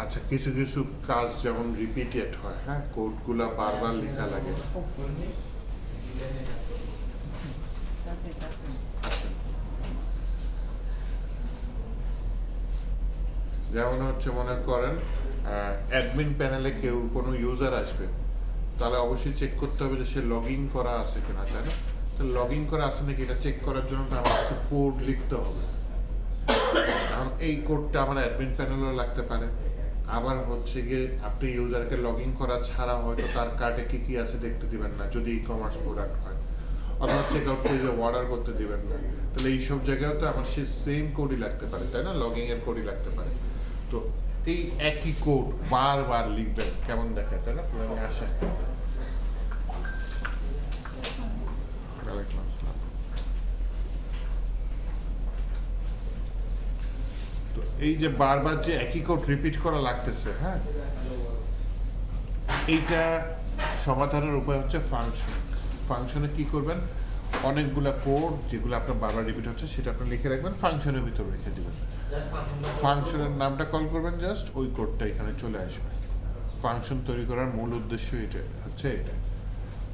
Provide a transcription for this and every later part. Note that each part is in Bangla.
আচ্ছা, কিছু কিছু কাজ যেমন রিপিটেড হয়, হ্যাঁ, কোডগুলা বারবার লেখা লাগে। যেমন হচ্ছে মনে করেন অ্যাডমিন প্যানেলে কেউ কোনো ইউজার আসবে, তাহলে অবশ্যই চেক করতে হবে যে সে লগ ইন করা আছে কিনা, তাই না? তো লগ ইন করা আছে নাকি এটা চেক করার জন্য তো আমার কিছু কোড লিখতে হবে। কারণ এই কোডটা আমার অ্যাডমিন প্যানেলেও লাগতে পারে। আবার হচ্ছে গিয়ে আপনি ইউজারকে লগ ইন করা ছাড়া হয়তো তার কার্ডে কী কী আছে দেখতে দিবেন না, যদি ই কমার্স প্রোডাক্ট হয়, অথবা চেক আউট পেজে অর্ডার করতে দিবেন না। তাহলে এইসব জায়গায় তো আমার সেই সেম কোডই লাগতে পারে, তাই না? লগিং এর কোডই লাগতে পারে। তো এই একই কোড বারবার লিখবেন, কেমন দেখায়, তাই না? আপনি আসেন। ওয়ালাইকুম আসসালাম। তো এই যে বারবার যে একই কোড রিপিট করা লাগতেছে, হ্যাঁ, এইটা সমাধানের উপায় হচ্ছে ফাংশন। ফাংশনে কি করবেন, অনেকগুলা কোড যেগুলো আপনার বারবার রিপিট হচ্ছে সেটা আপনি লিখে রাখবেন, ফাংশনের ভিতরে রেখে দিবেন। ফাংশনের নামটা কল করবেন, জাস্ট ওই কোডটা এখানে চলে আসবে। ফাংশন তৈরি করার মূল উদ্দেশ্য এটা হচ্ছে এটা।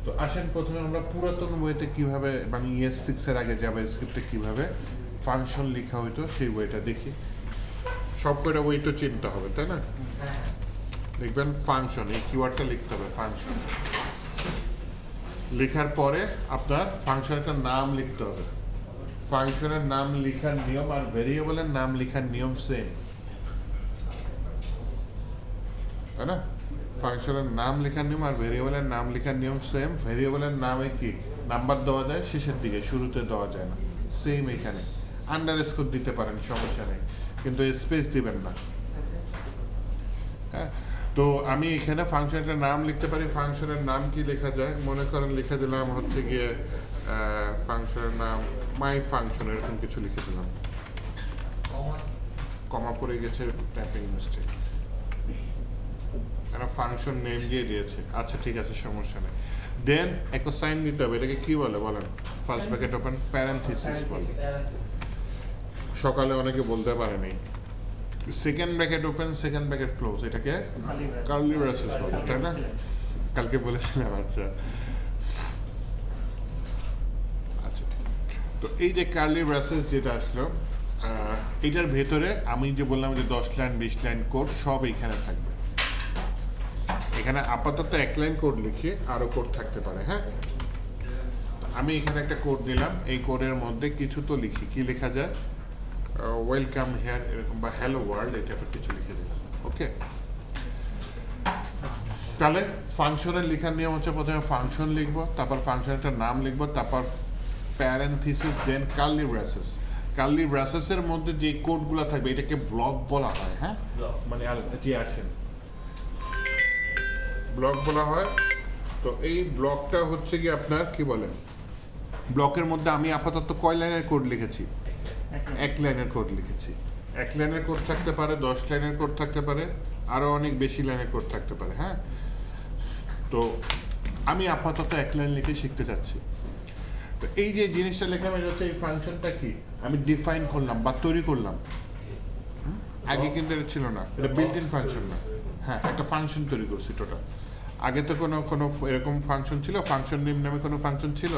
তো আসেন প্রথমে আমরা পুরাতন বইতে কিভাবে, মানে ES6 এর আগে জাভাস্ক্রিপ্টে কিভাবে ফাংশন লেখা হইতো সেই বইটা দেখি। সব কয়টা বই তো চিনতে হবে, তাই না? লিখবেন ফাংশন, এই কিওয়ার্ডটা লিখতে হবে ফাংশন। লেখার পরে আপনার ফাংশনের নাম লিখতে হবে। ফাংশনের নাম লেখার নিয়ম আর ভেরিয়েবলের নাম লেখার নিয়ম সেম, তাই না? ফাংশনের নাম লেখার নিয়ম আর ভেরিয়েবলের নাম লেখার নিয়ম সেম। ভেরিয়েবলের নামে কি নাম্বার দেওয়া যায় শেষের দিকে, শুরুতে দেওয়া যায় না। সেম এখানে আন্ডারস্কোর দিতে পারেন, সমস্যা নেই, কিন্তু স্পেস দিবেন না। হ্যাঁ, তো আমি এখানে ফাংশনের নাম লিখতে পারি। ফাংশনের নাম কি লেখা যায়, মনে করেন লিখে দিলাম হচ্ছে গিয়ে ফাংশনের নাম মাই ফাংশন, এরকম কিছু লিখে দিলাম। কমা পড়ে গেছে, টাইপিং মিস্টেক। একটা ফাংশন নেম দিয়ে দিয়েছে, আচ্ছা ঠিক আছে, সমস্যা নেই। দেন একটা সাইন দিতে হবে, এটাকে কি বলে বলেন? ফার্স্ট ব্র্যাকেট ওপেন প্যারেনথিসিস বলে। সকালে অনেকে বলতে পারেনি। Second bracket open second bracket close, এটাকে কার্লি ব্রেসেস বলে, তাই না? কালকে বলেছিলাম। আচ্ছা আচ্ছা, তো এই যে কার্লি ব্রেসেস যেটা আসলো, এটার ভেতরে আমি যে বললাম যে 10 লাইন 20 লাইন কোড সব এইখানে থাকবে। এখানে আপাতত 1 লাইন কোড লিখে আরও কোড থাকতে পারে, হ্যাঁ। আমি এখানে একটা কোড নিলাম, এই কোডের মধ্যে কিছু তো লিখি। কি লেখা যায়? ওয়েলকাম হেয়ার এরকম, বা হ্যালো ওয়ার্ল্ড, এই টাইপের কিছু লিখে দিলাম। ওকে, তাহলে ফাংশনের লেখার নিয়ম হচ্ছে প্রথমে ফাংশন লিখবো, তারপর ফাংশনের নাম লিখবো, তারপর প্যারেনথিসিস, দেন কার্লি ব্রেসেস। কার্লি ব্রেসেসের মধ্যে যে কোডগুলো থাকবে এটাকে ব্লক বলা হয়, হ্যাঁ। মানে যে আসেন ব্লক বলা হয়। তো এই ব্লকটা হচ্ছে কি আপনার কি বলে, ব্লকের মধ্যে আমি আপাতত কয় লাইনের কোড লিখেছি? 1 লাইনের কোড লিখেছি। 1 লাইনের কোড থাকতে পারে, 10 লাইনের কোড থাকতে পারে, আরও অনেক বেশি লাইনের কোড থাকতে পারে, হ্যাঁ। তো আমি আপাতত 1 লাইন লিখে শিখতে চাচ্ছি। তো এই যে জিনিসটা লিখলাম, এটা হচ্ছে এই ফাংশনটা কি আমি ডিফাইন করলাম বা তৈরি করলাম। আগে কিন্তু এটা ছিল না, এটা বিল্ট ইন ফাংশন না। হ্যাঁ, একটা ফাংশন তৈরি করছি টোটাল। আগে তো কোনো এরকম ফাংশন ছিল, ফাংশন নেম নামে কোনো ফাংশন ছিল।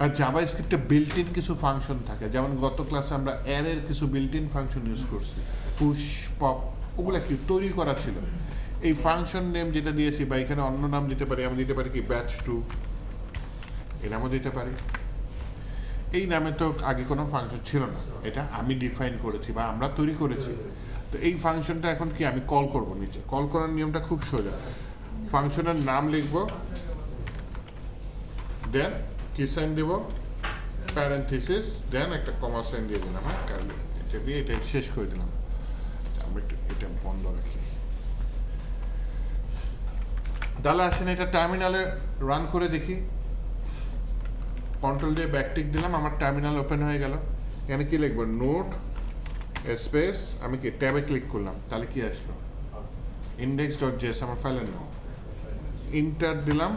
আর জাভাস্ক্রিপ্টে বিল্ট ইন কিছু ফাংশন থাকে, যেমন গত ক্লাসে আমরা অ্যারের কিছু বিল্ট ইন ফাংশন ইউজ করছি, পুশ পপ, ওগুলা কি তৈরি করা ছিল। এই ফাংশন নেম যেটা দিয়েছি, বা এখানে অন্য নাম দিতে পারি, আমি দিতে পারি কি ব্যাচ 2, এই নামও দিতে পারি। এই নামে তো আগে কোনো ফাংশন ছিল না, এটা আমি ডিফাইন করেছি বা আমরা তৈরি করেছি। তো এই ফাংশনটা এখন কি আমি কল করব নিচে। কল করার নিয়মটা খুব সোজা। ফাংশনের নাম লিখব, দেন কি সাইন দেব, প্যারেনথিসিস, দেন একটা কমা সাইন দিয়ে দিলাম, হ্যাঁ, কার্লি, এটা দিয়ে এটা শেষ করে দিলাম। আমি একটু এটা বন্ধ রাখি। তাহলে আসেন এটা টার্মিনালে রান করে দেখি। কন্ট্রোল দিয়ে ব্যাকটিক দিলাম, আমার টার্মিনাল ওপেন হয়ে গেল। এখানে কি লিখবো, নোট স্পেস, আমি কি ট্যাবে ক্লিক করলাম, তাহলে কি আসলো, index.js আমার ফাইলের নাম। ইন্টার দিলাম,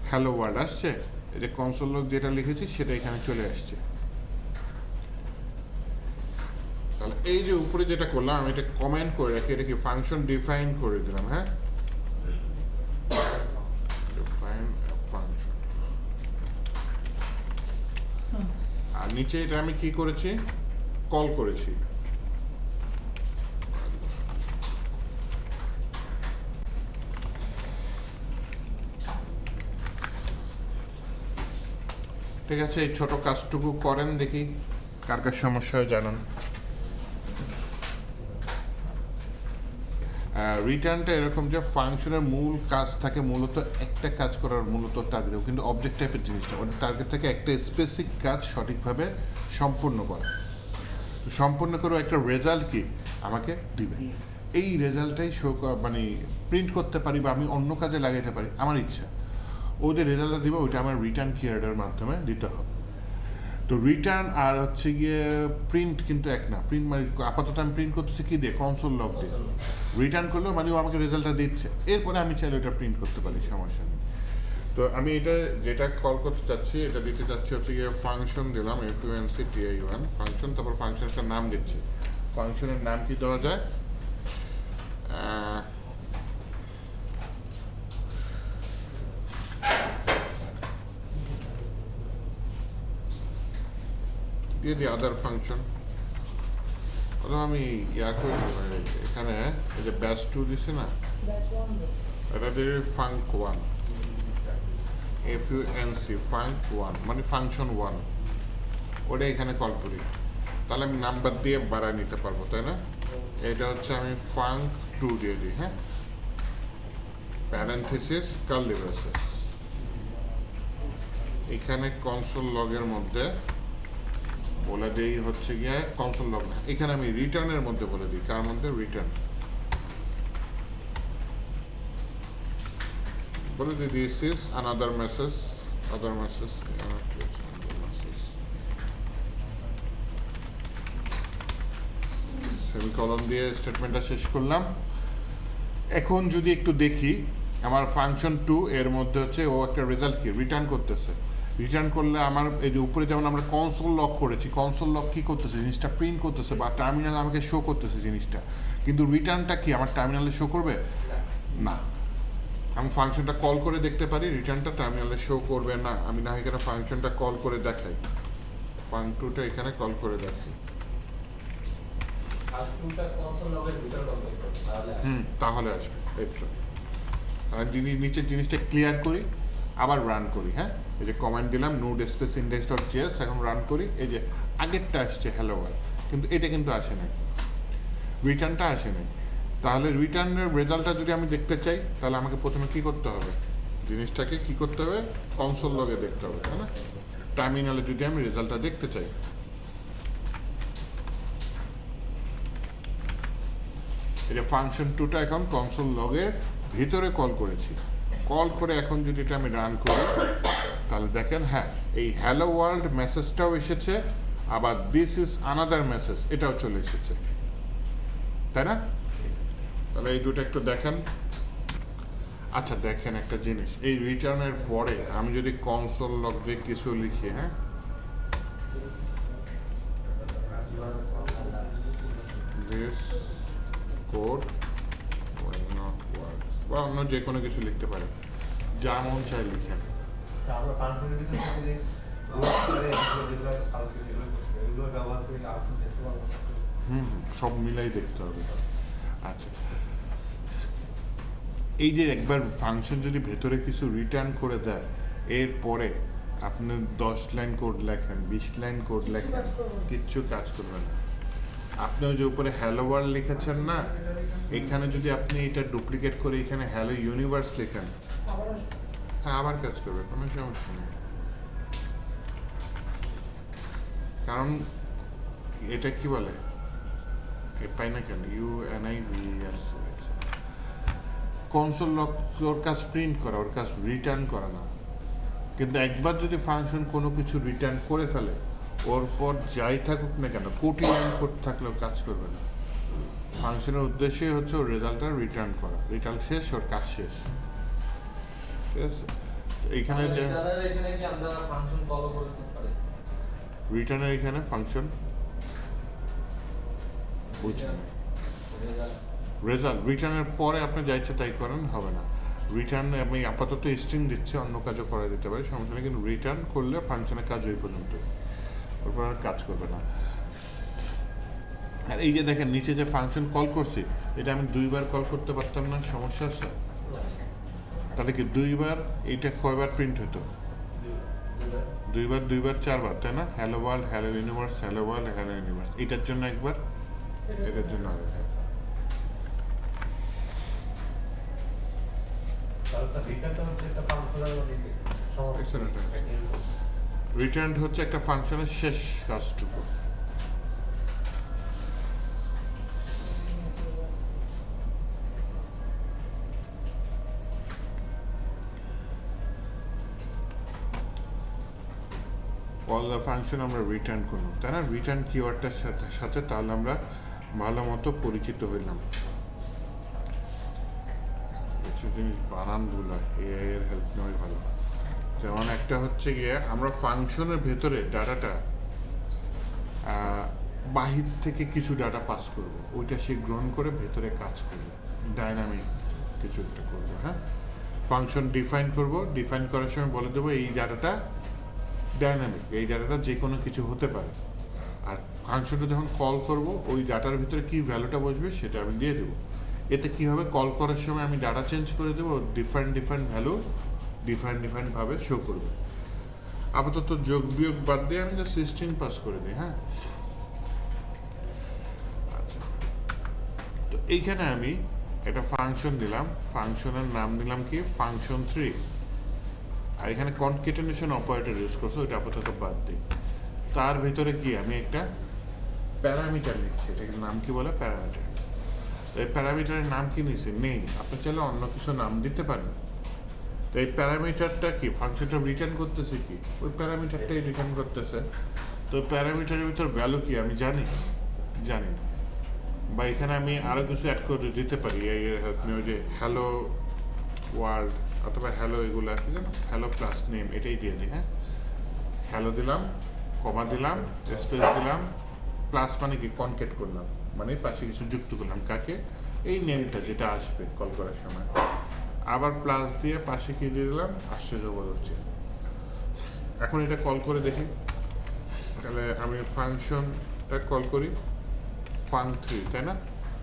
হ্যালো ওয়ার্ল্ড আসছে। এই যে কনসোল লগ যেটা লিখেছি সেটা এখানে চলে আসছে। তাহলে এই যে উপরে যেটা করলাম আমি এটা কমেন্ট করে রাখি, এটা কি ফাংশন ডিফাইন করে দিলাম, হ্যাঁ, ডিফাইন ফাংশন। আর নিচে এটা আমি কি করেছি, কল করেছি। ঠিক আছে, এই ছোট কাজটুকু করেন দেখি কার কার সমস্যা হয় জানান। রিটার্নটা এরকম যে ফাংশনের মূল কাজ থাকে মূলত একটা কাজ করার মূলত টার্গেট, কিন্তু অবজেক্ট টাইপের জিনিসটা ওর টার্গেট থাকে একটা স্পেসিফিক কাজ সঠিকভাবে সম্পূর্ণ করা, সম্পূর্ণ করে একটা রেজাল্ট কি আমাকে দিবে। এই রেজাল্টটাই মানে প্রিন্ট করতে পারি বা আমি অন্য কাজে লাগাইতে পারি আমার ইচ্ছা। ও যে রেজাল্টটা দিবে ওইটা আমার রিটার্ন কিওয়ার্ডের মাধ্যমে দিতে হবে। তো রিটার্ন আর হচ্ছে গিয়ে প্রিন্ট কিন্তু এক না। প্রিন্ট মানে আপাতত আমি প্রিন্ট করতেছি কি দিয়ে, কনসোল লগ দিয়ে। রিটার্ন করলেও মানে ও আমাকে রেজাল্টটা দিচ্ছে, এরপরে আমি চাইলে ওটা প্রিন্ট করতে পারি, সমস্যা নেই। তো আমি এটা যেটা কল করতে চাচ্ছি এটা দিতে চাচ্ছি হচ্ছে গিয়ে ফাংশন দিলাম FUNCTI1 ফাংশন, তারপর ফাংশনটার নাম দিচ্ছি। ফাংশনের নাম কি দেওয়া যায়, দিয়ে দিই আদার ফাংশন। অথবা আমি ইয়া করে এখানে এই যে ব্যাচ 2 দিছি না, এটা দিয়ে ফাংক1 FUNC ফাংক1 মানে ফাংশন 1, ওটা এখানে কল করি, তাহলে আমি নাম্বার দিয়ে বাড়ায় নিতে পারবো, তাই না? এটা হচ্ছে আমি ফাংক2 দিয়ে দিই, হ্যাঁ, প্যারেনথেসিস কার্লি ব্রেসেস। এখানে কনসোল লগের মধ্যে বলে দিই হচ্ছে গিয়ে কনসোল লগ না, এখানে আমি রিটার্নের মধ্যে বলে দিই, কার মধ্যে, রিটার্ন বলে দিই this is another message, other message, semicolon দিয়ে স্টেটমেন্টটা শেষ করলাম। এখন যদি একটু দেখি আমার ফাংশন 2 এর মধ্যে হচ্ছে ও একটা রেজাল্ট কি রিটার্ন করতেছে। রিটার্ন করলে আমার এই যে উপরে যেমন আমরা কনসোল লক করেছি, কনসোল লক কি করতেছে, জিনিসটা প্রিন্ট করতেছে বা টার্মিনাল আমাকে শো করতেছে জিনিসটা, কিন্তু রিটার্নটা কি আমার টার্মিনালে শো করবে না। আমি ফাংশনটা কল করে দেখতে পারি, রিটার্নটা টার্মিনালে শো করবে না। আমি না এখানে ফাংশনটা কল করে দেখাই, ফাং2টা এখানে কল করে দেখাই, তাহলে আসবে। এইটা আর নিচের জিনিসটা ক্লিয়ার করি, আবার রান করি, হ্যাঁ, এই যে কমান্ড দিলাম node space index dot JS, এখন রান করি, এই যে আগেরটা আসছে হ্যালো ওয়ার্ল্ড, কিন্তু এটা কিন্তু আসে না, রিটার্নটা আসে না। তাহলে রিটার্নের রেজাল্টটা যদি আমি দেখতে চাই তাহলে আমাকে প্রথমে কি করতে হবে, জিনিসটাকে কি করতে হবে, কনসোল লগে দেখতে হবে, তাই না? টার্মিনালে যদি আমি রেজাল্টটা দেখতে চাই, এই যে ফাংশন 2টা এখন কনসোল লগের ভিতরে কল করেছি, কল করে এখন যদি এটা আমি রান করি তাহলে দেখেন হ্যাঁ এই হ্যালো ওয়ার্ল্ড মেসেজটাও এসেছে, আবার দিস ইজ আনাদার মেসেজ এটাও চলে এসেছে, তাই না? তাহলে এই দুটো একটু দেখেন। আচ্ছা দেখেন একটা জিনিস, এই রিটার্নের পরে আমি যদি কনসোল লগ দিয়ে কিছু লিখি, হ্যাঁ, this code will not work বা অন্য যে কোনো কিছু লিখতে পারে, যা মন চাই লিখেন। সব মিলাই দেখতে হবে। আচ্ছা এই যে একবার ফাংশন যদি ভেতরে কিছু রিটার্ন করে দেয়, এরপরে আপনি 10 লাইন কোড লেখেন, 20 লাইন কোড লেখেন, কিচ্ছু কাজ করবে না। আপনি ওই যে উপরে হ্যালো ওয়ার্ল্ড লিখেছেন না, এখানে যদি আপনি এটা ডুপ্লিকেট করে এখানে হ্যালো ইউনিভার্স লেখেন, হ্যাঁ আবার কাজ করবে, কোনো সমস্যা নেই। কারণ এটা কি বলে পাই না কেন, UNIVERS কনসোল লগ ওর কাজ প্রিন্ট করা, ওর কাজ রিটার্ন করা না। কিন্তু একবার যদি ফাংশন কোনো কিছু রিটার্ন করে ফেলে, ওর পর যাই থাকুক না কেন, কোটি লাইন কোড থাকলেও কাজ করবে না। ফাংশনের উদ্দেশ্যই হচ্ছে ওর রেজাল্টটা রিটার্ন করা, রেজাল্ট শেষ, ওর কাজ শেষ, ঠিক আছে? এইখানে যে রিটার্নের এখানে ফাংশন বুঝছেন রেজাল্ট রিটার্নের পরে আপনি যা ইচ্ছা তাই করেন হবে না। রিটার্ন আমি আপাতত স্ট্রিং দিচ্ছি, অন্য কাজও করা যেতে পারে, সমস্যা নেই, কিন্তু রিটার্ন করলে ফাংশনের কাজ ওই পর্যন্ত, ওরপর আর কাজ করবে না। আর এই যে দেখেন নিচে যে ফাংশন কল করছি, এটা আমি 2বার কল করতে পারতাম না, সমস্যা আছে? তাহলে কি 2বার এইটা কয়বার প্রিন্ট হতো? 2বার 4বার, তাই না? Hello world, hello universe, hello world, hello universe, এটার জন্য একবার, এটার জন্য আরেকবার। রিটার্ন হচ্ছে একটা ফাংশনের শেষ কাজটুকু। কল দ্য ফাংশন আমরা রিটার্ন করলাম, তাই না? রিটার্ন কিওয়ার্ডটার সাথে তাহলে আমরা ভালো মতো পরিচিত হইলাম। কিছু জিনিস বানান ভুল হয়, এআই এর হেল্প নেওয়াই ভালো। যেমন একটা হচ্ছে গিয়ে আমরা ফাংশনের ভেতরে ডাটাটা বাহির থেকে কিছু ডাটা পাস করব, ওইটা সে গ্রহণ করে ভেতরে কাজ করবে, ডাইনামিক কিছু একটা করবো। হ্যাঁ, ফাংশন ডিফাইন করব, ডিফাইন করার সময় বলে দেবো এই ডাটাটা ডাইনামিক, এই ডাটাটা যে কোনো কিছু হতে পারে। আর ফাংশনটা যখন কল করব ওই ডাটার ভিতরে কি ভ্যালুটা বসবে সেটা আমি দিয়ে দেবো। এতে কি হবে, কল করার সময় আমি ডাটা চেঞ্জ করে দেবো, ডিফারেন্ট ভ্যালু ডিফারেন্টভাবে শো করবে। আপাতত যোগ বিয়োগ বাদ দিয়ে আমি জাস্ট স্ট্রিং পাস করে দিই। হ্যাঁ, আচ্ছা, তো এইখানে আমি একটা ফাংশন দিলাম, ফাংশনের নাম দিলাম কি ফাংশন 3, আর এখানে কনকেটেনেশন অপারেটর ইউজ করছে, ওইটা আপাতত বাদ দিই। তার ভিতরে কি আমি একটা প্যারামিটার নিচ্ছি, এটাকে নাম কি বলে প্যারামিটার। এই প্যারামিটারের নাম কি নিচ্ছি নেই, আপনি চাইলে অন্য কিছু নাম দিতে পারেন। তো এই প্যারামিটারটা কি ফাংশনটা রিটার্ন করতেছে কি, ওই প্যারামিটারটাই রিটার্ন করতেছে। তো প্যারামিটারের ভিতর ভ্যালু কি আমি জানি না, বা এখানে আমি আরও কিছু অ্যাড করে দিতে পারি এই হেল্প নিয়ে, ওই যে হ্যালো ওয়ার্ল্ড অথবা হ্যালো এগুলো আর কি জানো, হ্যালো প্লাস নেম, এটাই দিয়ে দিই। হ্যাঁ, হ্যালো দিলাম, কমা দিলাম, স্পেস দিলাম, প্লাস মানে কি কনকেট করলাম, মানে পাশে কিছু যুক্ত করলাম, কাকে, এই নেমটা যেটা আসবে কল করার সময়। আবার প্লাস দিয়ে পাশে কি দিয়ে দিলাম, আশ্চর্যবোধ হচ্ছে। এখন এটা কল করে দেখি, তাহলে আমি ফাংশনটা কল করি ফাং3, তাই না?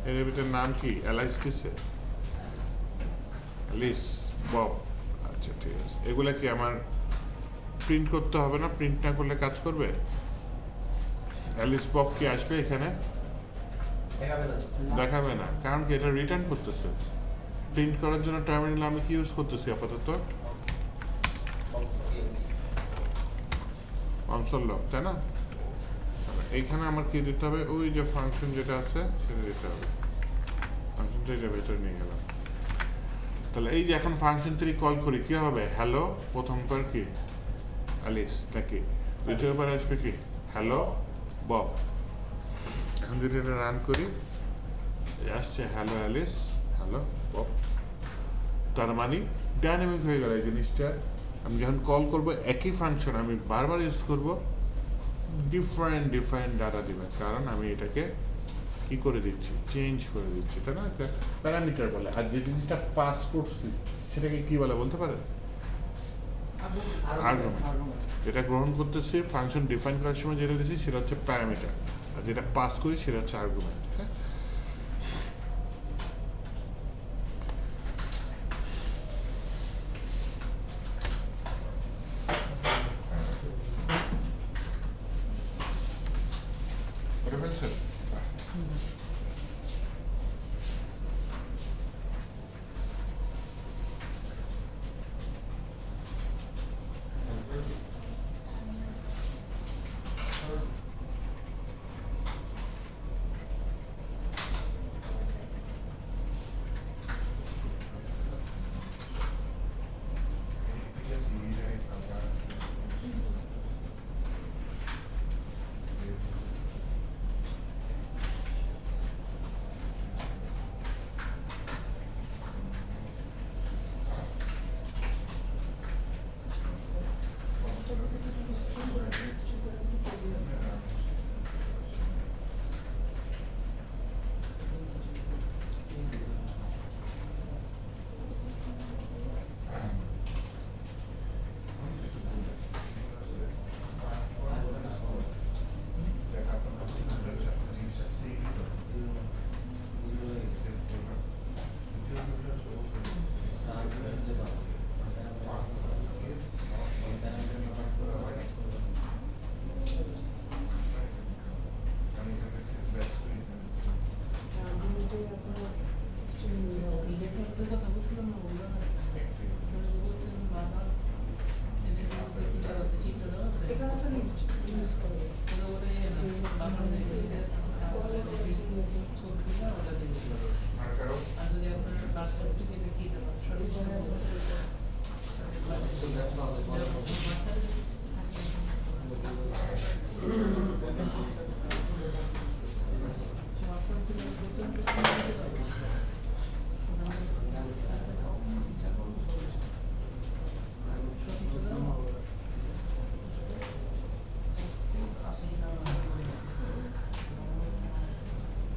এর ভিতরে নাম কি অ্যালাইস দিচ্ছে, লিস বব, আচ্ছা ঠিক আছে। এগুলা কি আমার প্রিন্ট করতে হবে না, প্রিন্ট না করলে কাজ করবে? অ্যালিস বব কি আসবে এখানে? দেখাবে না, কারণ কি এটা রিটার্ন করতেছে। প্রিন্ট করার জন্য টার্মিনাল আমি কি ইউজ করতেছি আপাতত, কনসোল লগ, তাই না? এইখানে আমার কি দিতে হবে, ওই যে ফাংশন যেটা আছে সেটা দিতে হবে, ফাংশনটা এটা ভেতরে নিয়ে গেলাম। তাহলে এই যে এখন ফাংশন 3 কল করি কি হবে, হ্যালো, প্রথমবার কি অ্যালিস নাকি, দ্বিতীয়বার আসবে কি হ্যালো বব। এখন যদি এটা রান করি আসছে হ্যালো অ্যালিস, হ্যালো বব, তার মানে ডাইনামিক হয়ে গেল এই জিনিসটা। আমি যখন কল করব একই ফাংশন আমি বারবার ইউজ করব, ডিফারেন্ট ডাটা দিবে, কারণ আমি এটাকে কি করে দিচ্ছি, চেঞ্জ করে দিচ্ছি, তাই না? একটা প্যারামিটার বলে। আর যে জিনিসটা পাস করছি সেটাকে কি বলে বলতে পারেন? আর্গুমেন্ট। যেটা গ্রহণ করতেছি ফাংশন ডিফাইন করার সময় যেটা দিচ্ছি সেটা হচ্ছে প্যারামিটার, আর যেটা পাস করি সেটা হচ্ছে আর্গুমেন্ট। হ্যাঁ,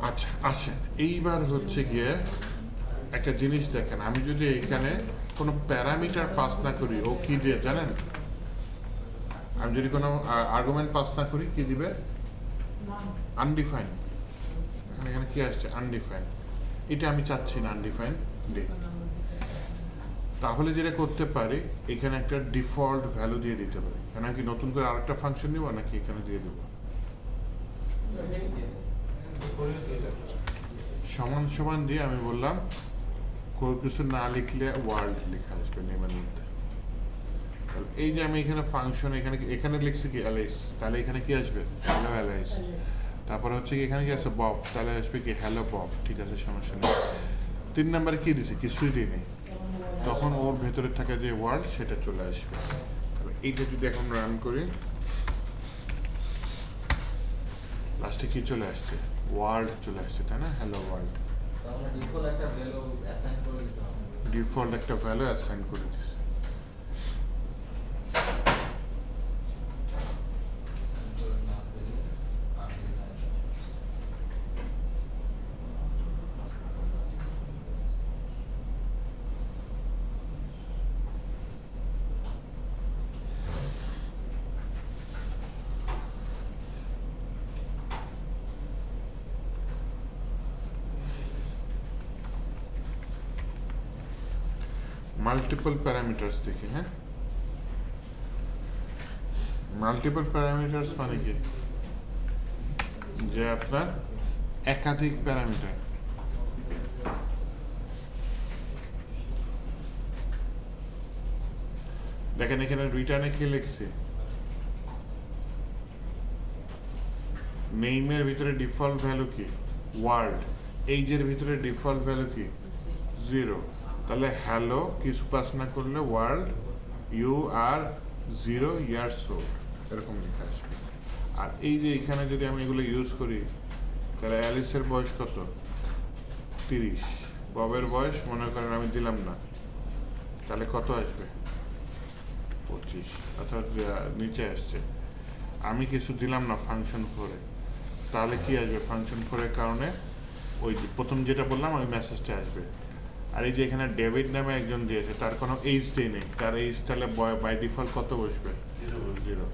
আচ্ছা আসেন এইবার হচ্ছে গিয়ে একটা জিনিস দেখেন, আমি যদি এখানে কোনো প্যারামিটার পাস না করি, ও কি দিয়ে জানেন? আমি যদি কোনো আর্গুমেন্ট পাস না করি, কি দিবে? আনডিফাইন। এখানে কি আসছে? আনডিফাইন। এটা আমি চাচ্ছি না আনডিফাইন দিই। তাহলে যেটা করতে পারি, এখানে একটা ডিফল্ট ভ্যালু দিয়ে দিতে পারি। এখানে কি নতুন করে আরেকটা ফাংশন নিব নাকি এখানে দিয়ে দেবো? সমান সমান দিয়ে আমি বললাম কোনো কিছু না লিখলে ওয়ার্ল্ড লেখা আসবে নেমের মধ্যে। তাহলে এই যে আমি এখানে ফাংশন এখানে লিখছি কি অ্যালাইস, তাহলে এখানে কি আসবে? Hello Alice. তারপরে হচ্ছে কি এখানে কি আছে? বব, তাহলে আসবে কি হ্যালো বব। ঠিক আছে, সমস্যা নেই। 3 নাম্বারে কি দিছি? কিছুই দিই নেই। তখন ওর ভেতরে থাকা যে ওয়ার্ল্ড সেটা চলে আসবে। এইটা যদি এখন রান করি, লাস্টে কি চলে আসছে? ওয়ার্ল্ড চলে আসছে, তাই না? Hello world. ডিফল্ট একটা ভ্যালু অ্যাসাইন করে দিচ্ছি। মাল্টিপল প্যারামিটার্স দেখি। হ্যাঁ, মাল্টিপল প্যারামিটার্স মানে কি? যে আপনার একাধিক প্যারামিটার। দেখেন এখানে রিটার্নে কি লিখছি? নেইমের ভিতরে ডিফল্ট ভ্যালু কি? ওয়ার্ল্ড। এইজের ভিতরে ডিফল্ট ভ্যালু কি? 0। তাহলে হ্যালো কিছু পাস না করলে world, you are 0 years old, এরকম লেখা আসবে। আর এই যে এখানে যদি আমি এগুলো ইউজ করি, তাহলে অ্যালিসের বয়স কত? 30। ববের বয়স মনে করেন আমি দিলাম না, তাহলে কত আসবে? 25। অর্থাৎ নিচে আসছে। আমি কিছু দিলাম না ফাংশন ফোরে, তাহলে কি আসবে? ফাংশন ফোরের কারণে ওই যে প্রথম যেটা বললাম ওই মেসেজটা আসবে। আর এই যে এখানে ডেভিড নামে একজন দিয়েছে, তার কোনো এইজ দিয়ে নেই, তার এইজ তাহলে বাই ডিফল্ট কত বসবে? 0।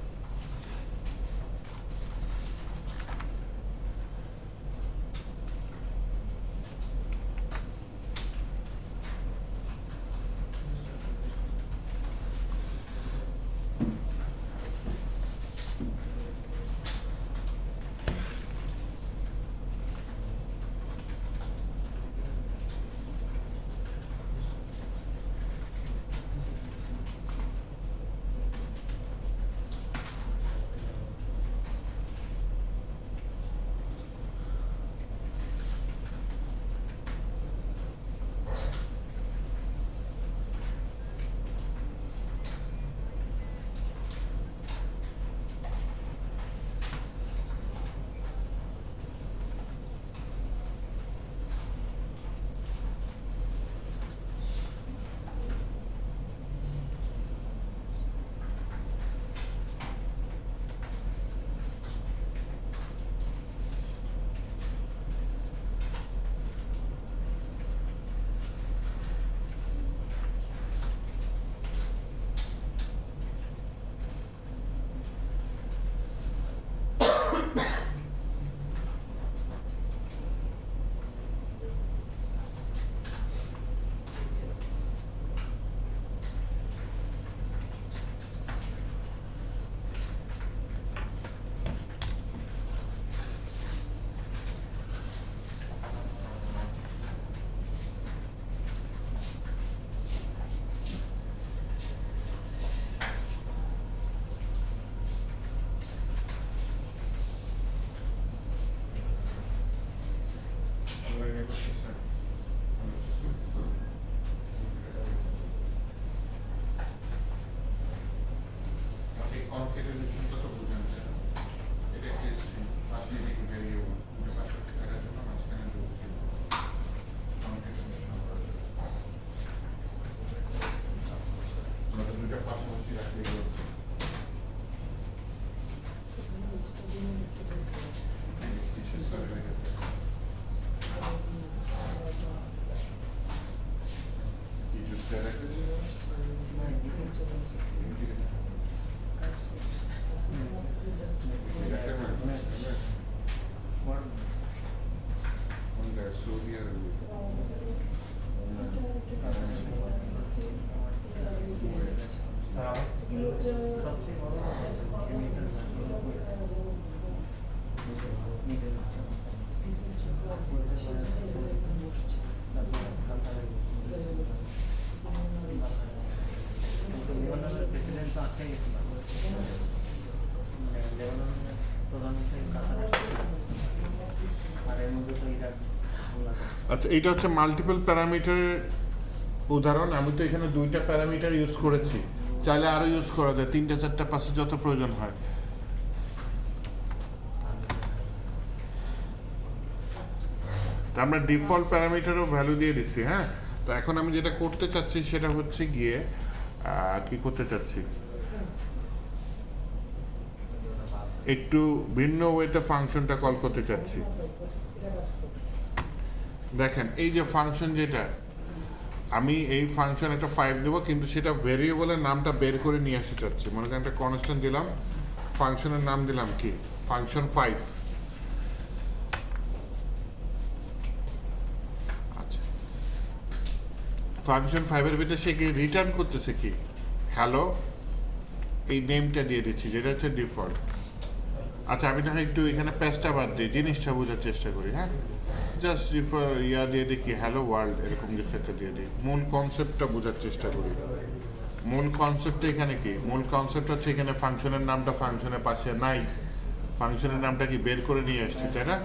সৌদি আরবে প্রেসিডেন্ট তো আটকে গেছিল, লেবাননের প্রধানমন্ত্রী কাতারে, আর এর মধ্যে তো ইরাক। আচ্ছা, এটা হচ্ছে মাল্টিপল প্যারামিটার উদাহরণ। আমি তো এখানে 2টা প্যারামিটার ইউজ করেছি, চাইলে আরও ইউজ করা যায়, 3টা 4টা 5 যত প্রয়োজন হয়। তা আমরা ডিফল্ট প্যারামিটারও ভ্যালু দিয়ে দিচ্ছি। হ্যাঁ, তো এখন আমি যেটা করতে চাচ্ছি সেটা হচ্ছে গিয়ে কি করতে চাচ্ছি, একটু ভিন্ন ওয়েতে ফাংশনটা কল করতে চাচ্ছি। দেখেন এই যে ফাংশন, যেটা আমি এই ফাংশন একটা 5 দেবো, কিন্তু সেটা ভেরিয়েবলের নামটা বের করে নিয়ে আসতে চাচ্ছি। মনে করেন একটা কনস্ট্যান্ট দিলাম, ফাংশনের নাম দিলাম কি ফাংশন 5। আচ্ছা, ফাংশন 5-এর ভিতরে সে কি রিটার্ন করতেছে কি হ্যালো, এই নেমটা দিয়ে দিচ্ছি যেটা হচ্ছে ডিফল্ট। আচ্ছা, আমি না একটু এখানে প্যাচটা বাদ দিই, জিনিসটা বোঝার চেষ্টা করি। হ্যাঁ, জাস্ট ইয়া দিয়ে দিই কি হ্যালো ওয়ার্ল্ড, এরকম রিফ্লেক্টর দিয়ে দিই। মূল কনসেপ্টটা বোঝার চেষ্টা করি। মূল কনসেপ্টটা এখানে কি, মূল কনসেপ্ট হচ্ছে এখানে ফাংশনের নামটা ফাংশনের পাশে নাই, ফাংশনের নামটা কি বের করে নিয়ে আসছি, তাই না?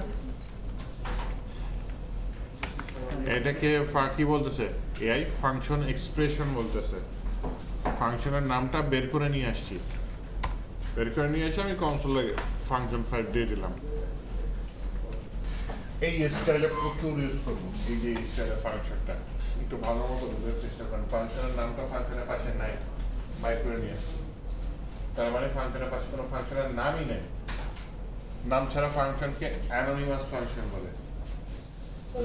এটাকে কি বলতেছে, এআই ফাংশন এক্সপ্রেশন বলতেছে। ফাংশনের নামটা বের করে নিয়ে আসছি, বের করে নিয়ে এসে আমি কনসোলে ফাংশন 5 দিয়ে দিলাম। এই স্টাইলে প্রচুর ইউজ করবো, এই যে স্টাইলের ফাংশনটা একটু ভালো মতো বোঝার চেষ্টা করেন। ফাংশনের নামটা ফাংশনের পাশে নাই, বাইর করে নিয়ে আসছি, তার মানে ফাংশনের পাশে কোনো ফাংশনের নামই নেই। নাম ছাড়া ফাংশনকে অ্যানোনিমাস ফাংশন বলে।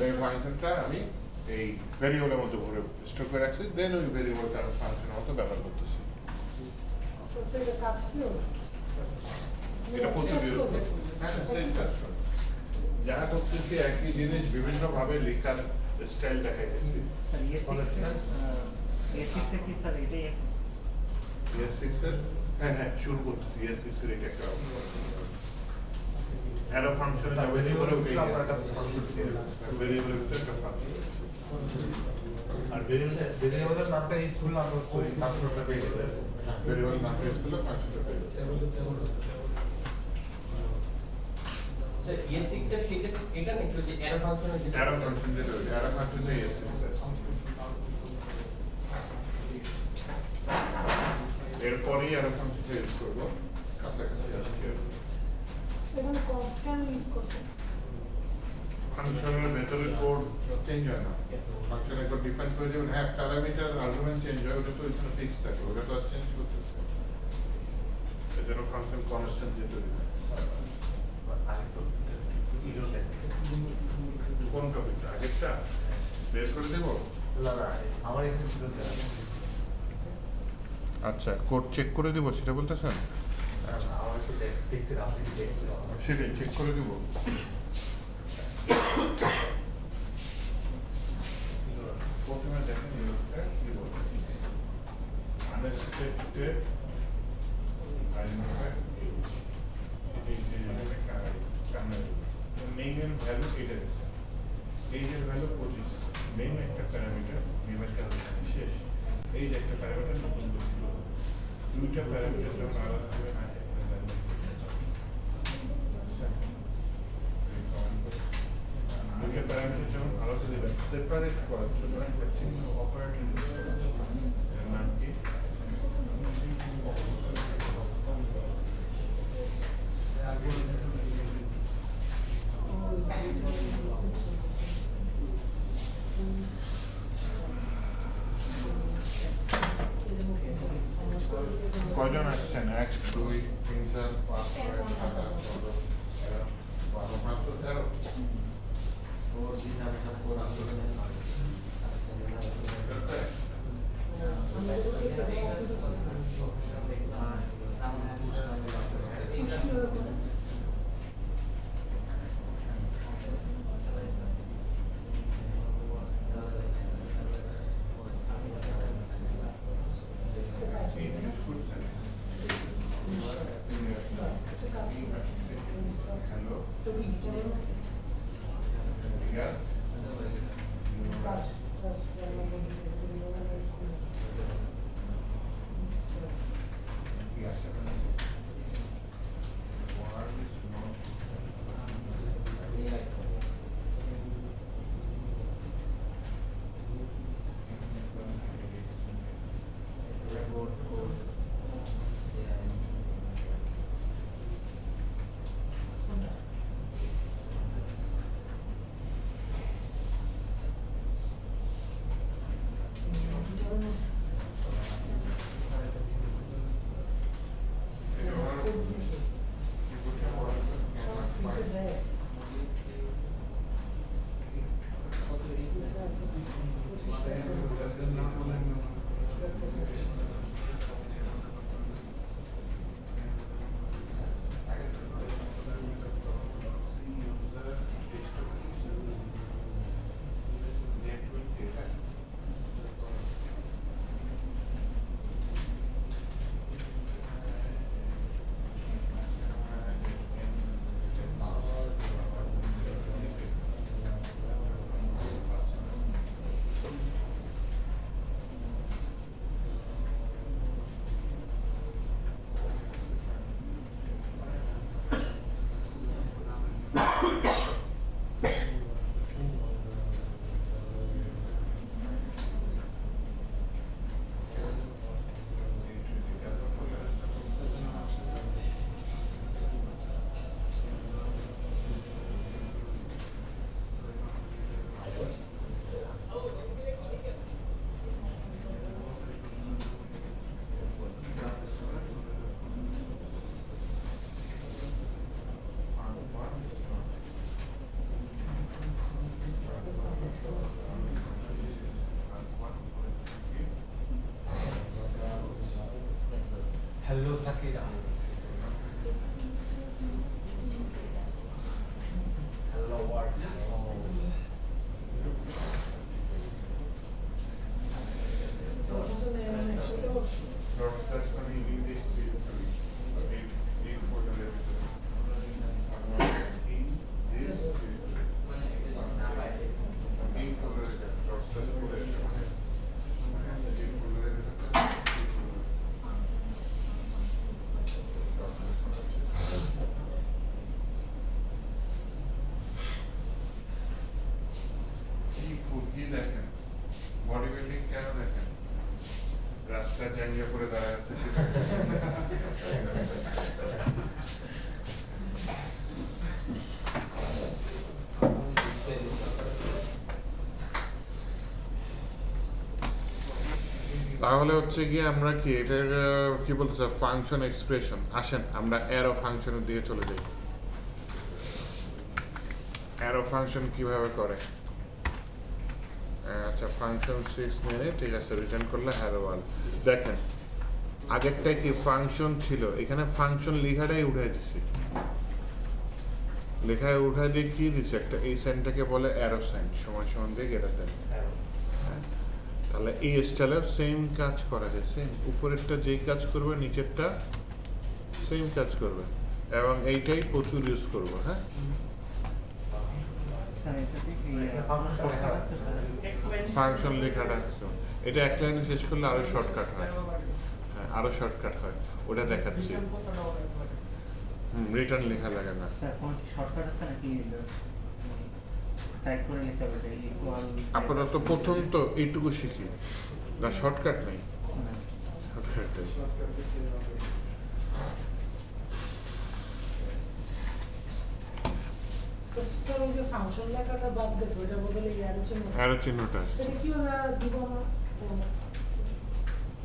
এই ফাংশনটা আমি এই ভেরিয়েবলের মধ্যে ভরে স্টোর করে রাখছি, দেন ওই ভেরিয়েবলটা আমি ফাংশনের মতো ব্যবহার করতেছি। এটা প্রচুর ইউজ করি। হ্যাঁ, সেম কাজ করে। যারা করতেছি একই জিনিস বিভিন্ন ভাবে লেখার স্টাইল দেখাইতেছি। হ্যাঁ হ্যাঁ, শুরু করতেছি। ES6 এর এটা একটা অ্যারো ফাংশনে যাবে, ভেরিয়েবলের ভিতরে একটা ফাংশন। আর ভেরিয়েবলের নামটা ইউজ করলে আমরা ফাংশনটা পেয়ে যাবে। ভেরিয়েবলের নামটা ইউজ করলে ফাংশনটা পেয়ে যাবে। ES6 এর সিনট্যাক্স এটা নাকি যে অ্যারো ফাংশন, অ্যারো ফাংশন যেটা অ্যারো ফাংশন দিয়ে ES6 এরপরই অ্যারো ফাংশনটা ইউজ করবো, কাছাকাছি আসছে। সেখানে কনস্ট্যান্ট ইউজ করছে, ফাংশনের ভেতরে কোড চেঞ্জ হয় না। ফাংশন একবার ডিফাইন করে দেবেন, হ্যাঁ প্যারামিটার আর্গুমেন্ট চেঞ্জ হয়, ওটা তো এখানে ফিক্স থাকে, ওটা তো আর চেঞ্জ করতেছে। এজন্য ফাংশন কনস্ট্যান্ট যেতে দিবেন। কোন টপিকটা আগেরটা বের করে দেবো? আমার এখানে ছিল। আচ্ছা, কোড চেক করে দেবো সেটা বলতেছেন? আমার একটু দেখতে দাও, সেটাই চেক করে দেবো। প্রথমে দেখেন এই লোকটা কি বলতেছে, আনএক্সপেক্টেড নেইমের ভ্যালু এটা দিচ্ছে, এইজের ভ্যালু 25। নেইম একটা প্যারামিটার, নেইমের কাজ এখানে শেষ। এই যে একটা প্যারামিটার নতুন করে শুরু হবে, 2টা প্যারামিটার যখন আলাদা হবে না, দুইটা প্যারামিটার যখন আলাদা দেবেন, সেপারেট করার জন্য একটা চিহ্ন অপারেটর ইউজ করা হয়। এর নাম কি? কয়জন আসছেন? 1 2 3 4 5 6 7 8 9 10 11 12 13 Hello, Sakira. Hello, world. কি দেখেন বডি বিল্ডিং কেন দেখেন রাস্তায় জাঙ্গিয়া পরে দাঁড়ায় আছে তাহলে হচ্ছে গিয়ে আমরা কি এটা কি বলতে ফাংশন এক্সপ্রেশন আসেন আমরা অ্যারো ফাংশনের দিকে চলে যাই অ্যারো ফাংশন কিভাবে করে আচ্ছা ফাংশন 6 মিনিট ঠিক আছে রিটার্ন করলে হ্যালো ওয়ার্ল্ড দেখেন আগেরটাই কি ফাংশন ছিল এখানে ফাংশন লেখাটাই উঠাই দিছি লেখায় উঠাই দিয়ে কি দিছে একটা এই সাইনটাকে বলে অ্যারো সাইন সময় সমান দিয়ে গেটার দেন তাহলে এই স্টাইলে সেম কাজ করা যায় সেম উপরেরটা যেই কাজ করবে নিচেরটা সেম কাজ করবে এবং এইটাই প্রচুর ইউজ করবো হ্যাঁ স্যার এটাতে কি আছে স্যার ফাংশন লেখাটা এটা এক লাইনে শেষ করলে আরো শর্টকাট হয় হ্যাঁ আরো শর্টকাট হয় ওটা দেখাচ্ছি রিটার্ন লেখা লাগে না স্যার কোন শর্টকাট আছে নাকি জাস্ট টাইপ করে লিখতে হবে যে ইকুয়াল আপাতত প্রথম তো এইটুকু শিখি না শর্টকাট নেই শর্টকাট নেই স্যার ওই যে ফাংশন লেখাটা বাদ গেছে ওইটার বদলে অ্যারো চিহ্ন অ্যারো চিহ্নটা আসছে সেটা কিভাবে দিব আমরা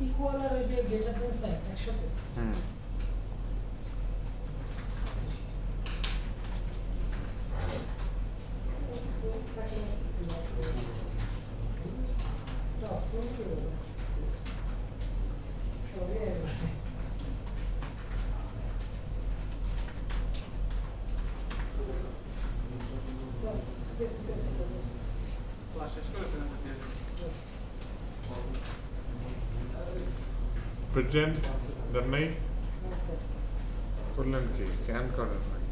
ইকুয়াল আর ওই যে গ্রেটার দেন সাইন একসাথে হুম প্রেজেন্ট দেন নাই করলেন কি ক্যান করেন নাই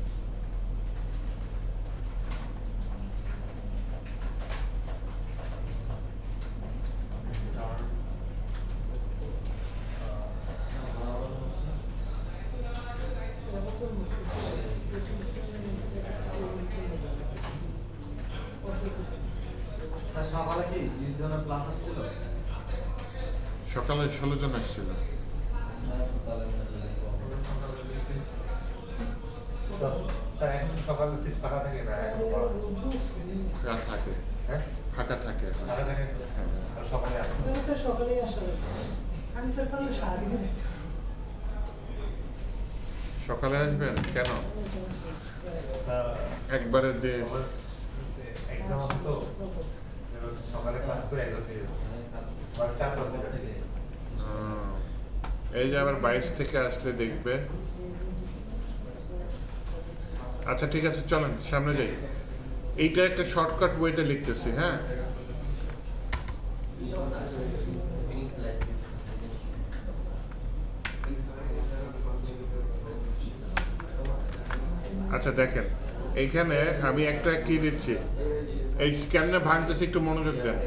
সকালে কি 20 জনের ক্লাস আসছিল সকালে 16 জন আসছিল এখন সকালে সিট ফাঁকা থাকে না এখন ফাঁকা থাকে হ্যাঁ ফাঁকা থাকে এখন। ফাঁকা থাকে হ্যাঁ আর সকালে আসে স্যার সকালেই আসা আমি স্যার পারলে সারাদিনে দেখতে সকালে আসবেন কেন একবারে যে এক্সাম আছে তো সকালে ক্লাস করে 11 থেকে আর 4 থেকে এই যে আবার 22 থেকে আসলে দেখবে। আচ্ছা ঠিক আছে, চলেন সামনে যাই। এইটা একটা শর্টকাট ওয়েতে লিখতেছি, হ্যাঁ। আচ্ছা দেখেন, এইখানে আমি একটা কি দিচ্ছি, এই কেমনে ভাঙতেছি একটু মনোযোগ দেন।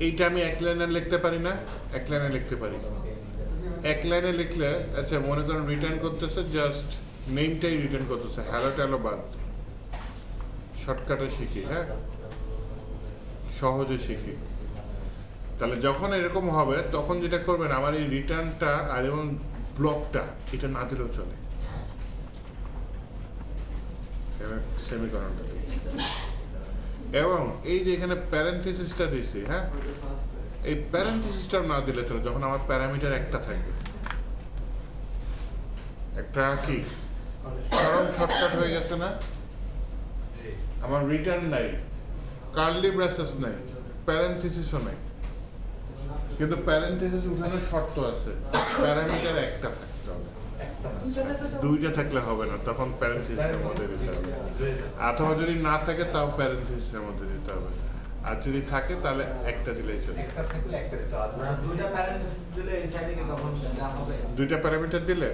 এইটা আমি এক লাইনে লিখতে পারি না? এক লাইনে লিখতে পারি। এক লাইনে লিখলে, আচ্ছা মনে করেন রিটার্ন করতেছে, জাস্ট নেমটাই রিটার্ন করতেছে, হ্যালো ট্যালো বাদ। শর্টকাটে শিখি, হ্যাঁ, সহজে শিখি। তাহলে যখন এরকম হবে তখন যেটা করবেন, আমার এই রিটার্নটা আর এবং ব্লকটা এটা না দিলেও চলে। সেমিকোলনটা দিই এবং এই যে এখানে প্যারেনথেসিসটা দিছি, হ্যাঁ, এই প্যারেনথেসিসটা না দিলে চলে যখন আমার প্যারামিটার একটা থাকবে। একটা কি চরম শর্টকাট হয়ে গেছে না? আমার রিটার্ন নাই, কার্লি ব্রেসেস নাই, প্যারেনথেসিসও নাই, কিন্তু প্যারেনথেসিস উঠানোর শর্ত আছে, প্যারামিটার একটা থাকতে হবে। দুইটা থাকলে হবে না, তখন প্যারেনথেসিসের মধ্যে দিতে হবে। অথবা যদি না থাকে তাও প্যারেনথেসিসের মধ্যে দিতে হবে, আর যদি থাকে তাহলে একটা দিলেই চলে। একটা থাকলে একটা দিতে হবে। দুইটা প্যারেন্থেসিস দিলে এই সাইডে কি তখন যা হবে? দুইটা প্যারামিটার দিলে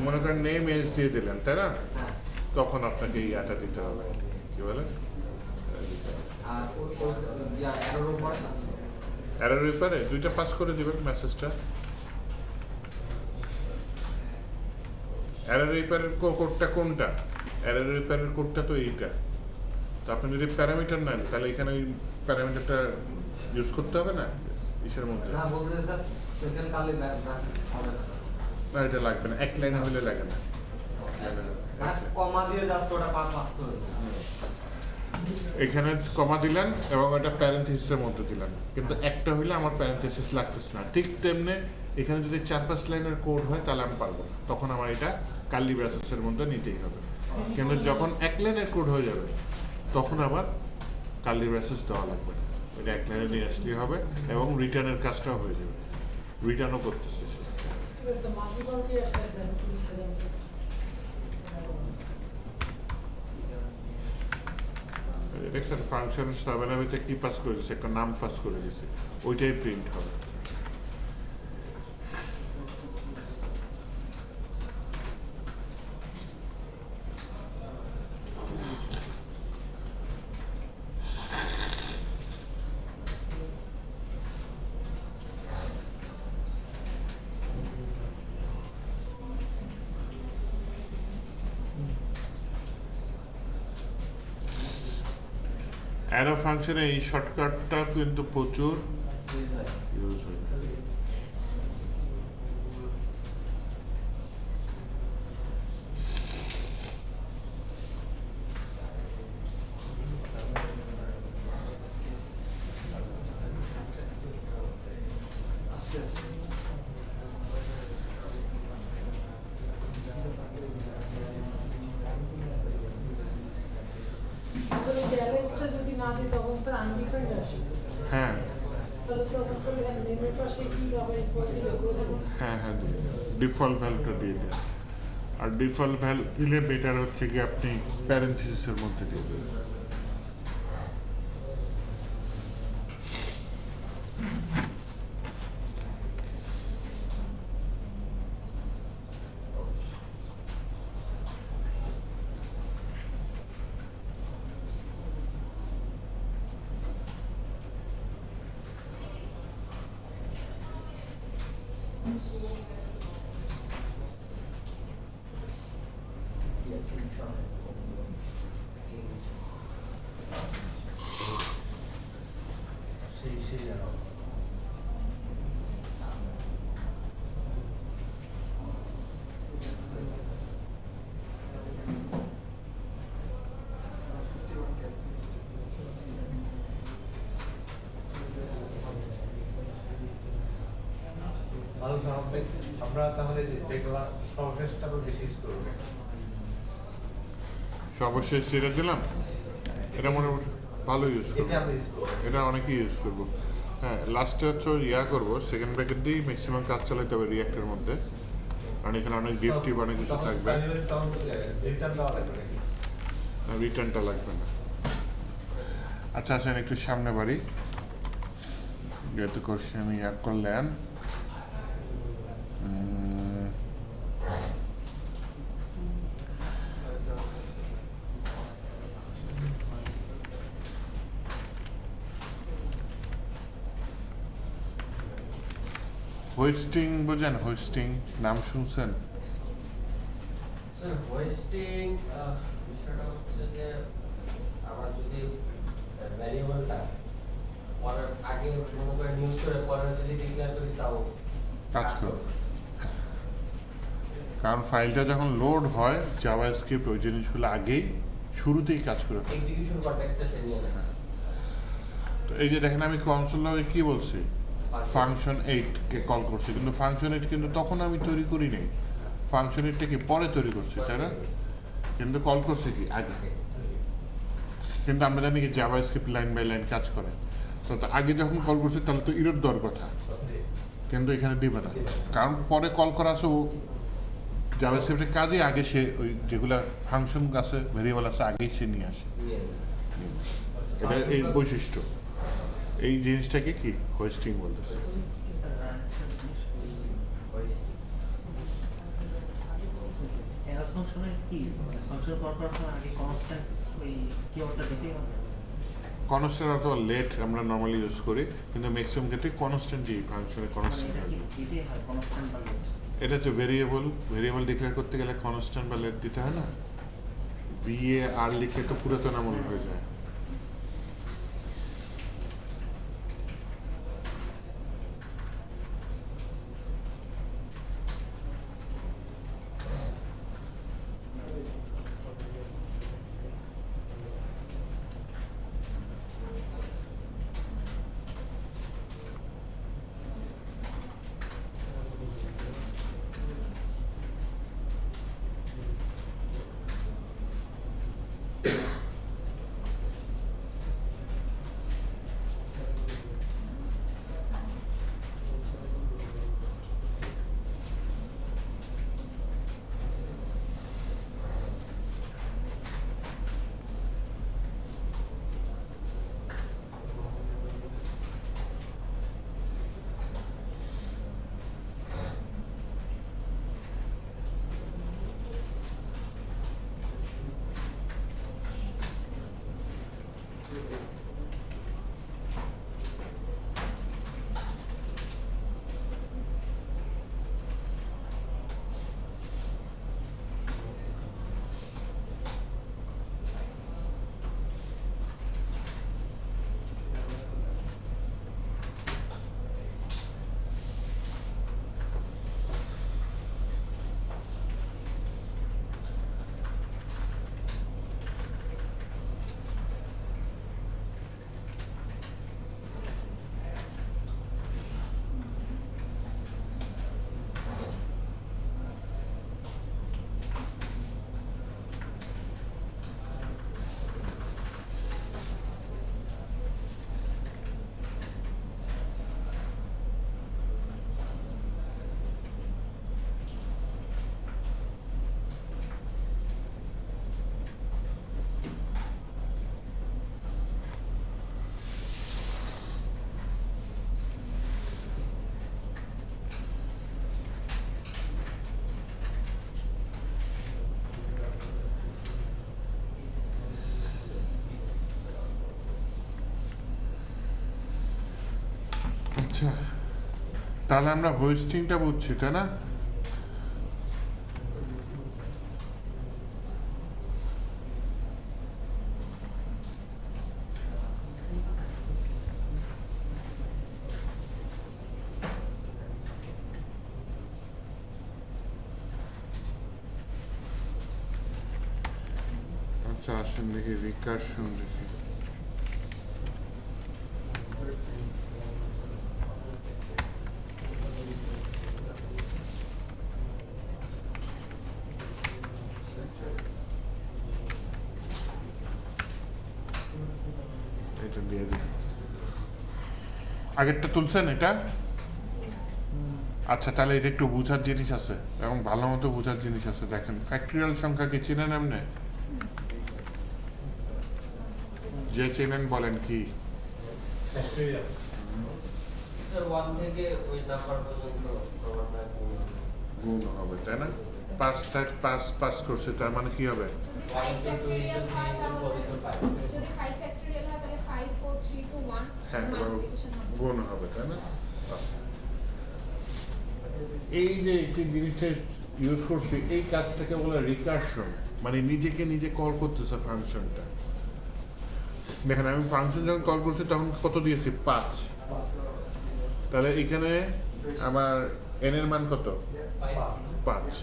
মনে করেন নেম এজ দিয়ে দিলেন, তাই না? হ্যাঁ। তখন আপনাকে ইয়াটা দিতে হবে, কি বলে, আর ওই এরর উপর এরর রিপারে দুইটা পাস করে দিবেন মেসেজটা। এরর রিপারের কোডটা কোনটা? এরর রিপারের কোডটা তো এইটা। তো আপনি যদি প্যারামিটার নেন তাহলে এখানে ওই প্যারামিটারটা ইউজ করতে হবে না ইসের মধ্যে। না বলতে স্যার সেকেন্ড কালি ব্র্যাকেট হবে না। না এটা লাগবে না, এক লাইনে হলে লাগে না। কমা দিয়ে জাস্ট ওটা পাস করে দেব। এখানে কমা দিলেন এবং এটা প্যারেনথেসিসের মধ্যে দিলেন, কিন্তু একটা হইলে আমার প্যারেনথেসিস লাগতেছে না। ঠিক তেমনি এখানে যদি 4-5 লাইনের কোড হয় তাহলে আমি পারবো না, তখন আমার এটা কার্লি ব্রেসেসের মধ্যে নিতেই হবে। কিন্তু যখন এক লাইনের কোড হয়ে যাবে তখন আবার কার্লি ব্রেসেস দেওয়া লাগবে না, এটা এক লাইনে নিয়ে আসলেই হবে এবং রিটার্নের কাজটাও হয়ে যাবে, রিটার্নও করতেছে। ঠিক আছে, মাল্টিপল দিয়ে একটা দেন, প্লিজ দেন। দেখছেন ফাংশন 7 কি পাস করে দিচ্ছে, একটা নাম পাস করে দিচ্ছে, ওইটাই প্রিন্ট হবে। অ্যারো ফাংশনে এই শর্টকাটটা কিন্তু প্রচুর ইউজ হয়। আসলে গ্যারেজটা যদি না দিই তখন স্যার আনডিফাইন্ড আসে। হ্যাঁ তাহলে তখন স্যার নেমের পাশে কি হবে করে দেবো। হ্যাঁ হ্যাঁ, ডিফল্ট ভ্যালুটা দিয়ে দেন। আর ডিফল্ট ভ্যালু দিলে বেটার হচ্ছে কি আপনি প্যারেনথেসিসের মধ্যে দিয়ে দেবেন। সেই জানো আমরা তাহলে যেগুলা সর্বশেষটা বেশি ইউজ করবো। সর্বশেষ যেটা দিলাম এটা মোটামুটি ভালো ইউজ করবো, এটা আমরা ইউজ করবো। এটা অনেকেই ইউজ করবো। হ্যাঁ, লাস্টে হচ্ছে ইয়া করবো, সেকেন্ড ব্র্যাকেট দিয়েই ম্যাক্সিমাম কাজ চালাতে হবে রিয়াক্টের মধ্যে, কারণ এখানে অনেক গিফটি অনেক কিছু থাকবে, রিটার্ন দেওয়া লাগবে নাকি? রিটার্নটা লাগবে না। আচ্ছা আসেন একটু সামনে বাড়ি, যেহেতু কোশ্চেন ইয়া করলেন। হোয়েস্টিং বোঝেন? হোয়েস্টিং নাম শুনছেন? স্যার হোয়েস্টিং বিষয়টা হচ্ছে যে আমরা যদি ভ্যারিয়েবলটা পরের আগে মনে করে নিউজ করে পরে যদি ডিক্লেয়ার করি তাও কাজ করবে। কারণ ফাইলটা যখন লোড হয় জাভাস্ক্রিপ্ট ওই জিনিসগুলো আগেই শুরুতেই কাজ করে ফেলে। এক্সিকিউশন কনটেক্সটটা সে নিয়ে নেয়। তো এই যে দেখেন আমি কনসোল লগে কি বলছি, ফাংশন 8 কে কল করছি, কিন্তু ফাংশন 8 কিন্তু তখন আমি তৈরি করি নাই, ফাংশন 8টাকে পরে তৈরি করছি, তাই না? কিন্তু কল করছি কি আগে। কিন্তু আমরা জানি কি জাভাস্ক্রিপ্ট লাইন বাই লাইন কাজ করে, তো আগে যখন কল করছি তাহলে তো ইরর দেওয়ার কথা, জি। কিন্তু এখানে দিবে না, কারণ পরে কল করা আছে ও জাভাস্ক্রিপ্টের কাজে আগে সে ওই যেগুলা ফাংশন আছে ভেরিয়েবল আছে আগেই সে নিয়ে আসে। নিয়ে নেয়। এটা এই বৈশিষ্ট্য, এই জিনিসটাকে কি হোয়েস্টিং বলতেছে। এরর ফাংশনের কি ফাংশন কল করার সময় আগে কনস্ট্যান্ট ওই কিওয়ার্ডটা দিতেই হবে? কনস্ট্যান্ট অথবা লেট আমরা নর্মালি ইউজ করি, কিন্তু ম্যাক্সিমাম ক্ষেত্রে কনস্ট্যান্ট এই ফাংশনে মানে কনস্ট্যান্ট এটা কি থাকবে। দিতেই হয় কনস্ট্যান্ট বা লেট? এটা হচ্ছে ভেরিয়েবল, ভেরিয়েবল ডিক্লেয়ার করতে গেলে কনস্ট্যান্ট বা লেট দিতে হয় না, VAR লিখে তো পুরাতন আমল হয়ে যায়। আচ্ছা, তাহলে আমরা হোয়েস্টিংটা বুঝছি, তাই না? আচ্ছা আসেন দেখি রিকারশন দেখি। এটা দিয়ে দিন। আগেরটা তুলছেন এটা? আচ্ছা, তাহলে এটা একটু বোঝার জিনিস আছে এবং ভালো মতো বোঝার জিনিস আছে। দেখেন, ফ্যাক্টরিয়াল সংখ্যা কি চেনেন এমনি? যে চেনেন বলেন কি? ফ্যাক্টরিয়াল স্যার 1 থেকে ওই নাম্বার পর্যন্ত ক্রমান্বয়ে গুণ হবে। গুণ হবে, তাই না? 5 থেকে 5 পাস করছে, তার মানে কি হবে? 1 into 2 into 3 into 4 into 5 যদি 5 ফ্যাক্টরিয়াল হয় তাহলে 5 4 3 2 1 হ্যাঁ, এবার মাল্টিপ্লিকেশন হবে। গুণ হবে, তাই না? এই যে একটি জিনিসটা ইউজ করছি, এই কাজটাকে বলে রিকারশন, মানে নিজেকে নিজে কল করতেছে ফাংশনটা। দেখেন, আমি ফাংশন যখন কল করছি তখন কত দিয়েছি? 5। তাহলে এখানে আমার এন এর মান কত? 5।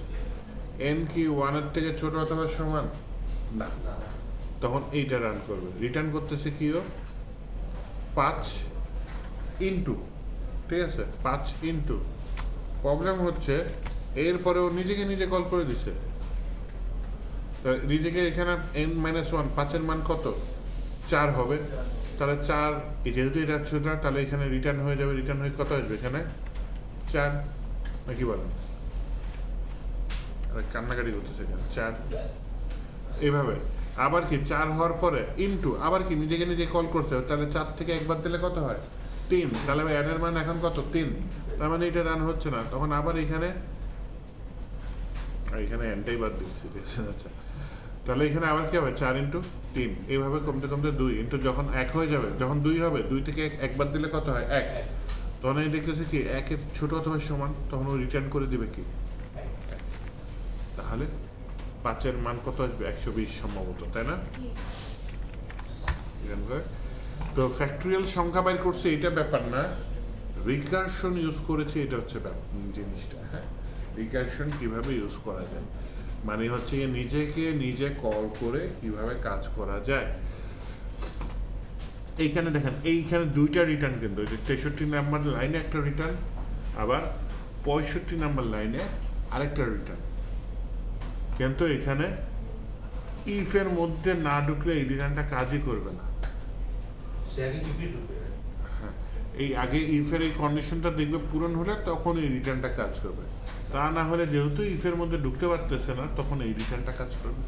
এন কি 1 এর থেকে ছোট অথবা সমান? না। তখন এইটা রান করবে। রিটার্ন করতেছে কিও 5 ইন্টু, ঠিক আছে, 5 ইন্টু। প্রবলেম হচ্ছে এরপরে ও নিজেকে নিজে কল করে দিছে। তা নিজেকে এখানে n-1 5-এর মান কত? 4 হবে। তাহলে 4, যেহেতু এটা ছোট, তাহলে এখানে রিটার্ন হয়ে যাবে। রিটার্ন হয়ে কত আসবে এখানে? 4, নাকি বলেন? আরে কান্নাকাটি করতেছে এখানে 4। এইভাবে আবার কি 4 হওয়ার পরে ইন্টু, আবার কি নিজেকে নিজে কল করছে, তাহলে 4 থেকে একবার দিলে কত হয়? 3। তাহলে n এর মান এখন কত? 3। তার মানে এটা রান হচ্ছে না। তখন আবার এখানে nটাই বাদ দিচ্ছি, আচ্ছা। তাহলে এখানে আবার কি হবে? 4 ইন্টু 3, এইভাবে কমতে কমতে 2 ইন্টু যখন 1 হয়ে যাবে, যখন 2 হবে, 2 থেকে 1 একবার দিলে কত হয়? 1। তখন এই দেখতেছে কি 1 এর ছোট অথবা সমান, তখন ও রিটার্ন করে দিবে কি? 1। তাহলে 5-এর মান কত আসবে? 120 সম্ভবত, তাই না? রিটার্ন করে। তো ফ্যাক্টরিয়াল সংখ্যা বাইর করছে, এটা ব্যাপার না। রিকারশন ইউজ করেছে, এটা হচ্ছে জিনিসটা। হ্যাঁ, রিকারশন কিভাবে ইউজ করা যায়, মানে হচ্ছে নিজেকে নিজে কল করে কিভাবে কাজ করা যায়। এইখানে দেখেন, এইখানে 2টা রিটার্ন, কিন্তু 63 নাম্বার লাইনে একটা রিটার্ন, আবার 65 নাম্বার লাইনে আরেকটা রিটার্ন। কিন্তু এখানে ইফের মধ্যে না ঢুকলে এই রিটার্নটা কাজই করবে না। সে আগে টিপে ঢুকবে। হ্যাঁ, এই আগে ইফের এই কন্ডিশনটা দেখবে পূরণ হলে তখন এই রিটার্নটা কাজ করবে। তা না হলে যেহেতু ইফের মধ্যে ঢুকতে পারতেছে না, তখন এই রিটার্নটা কাজ করবে।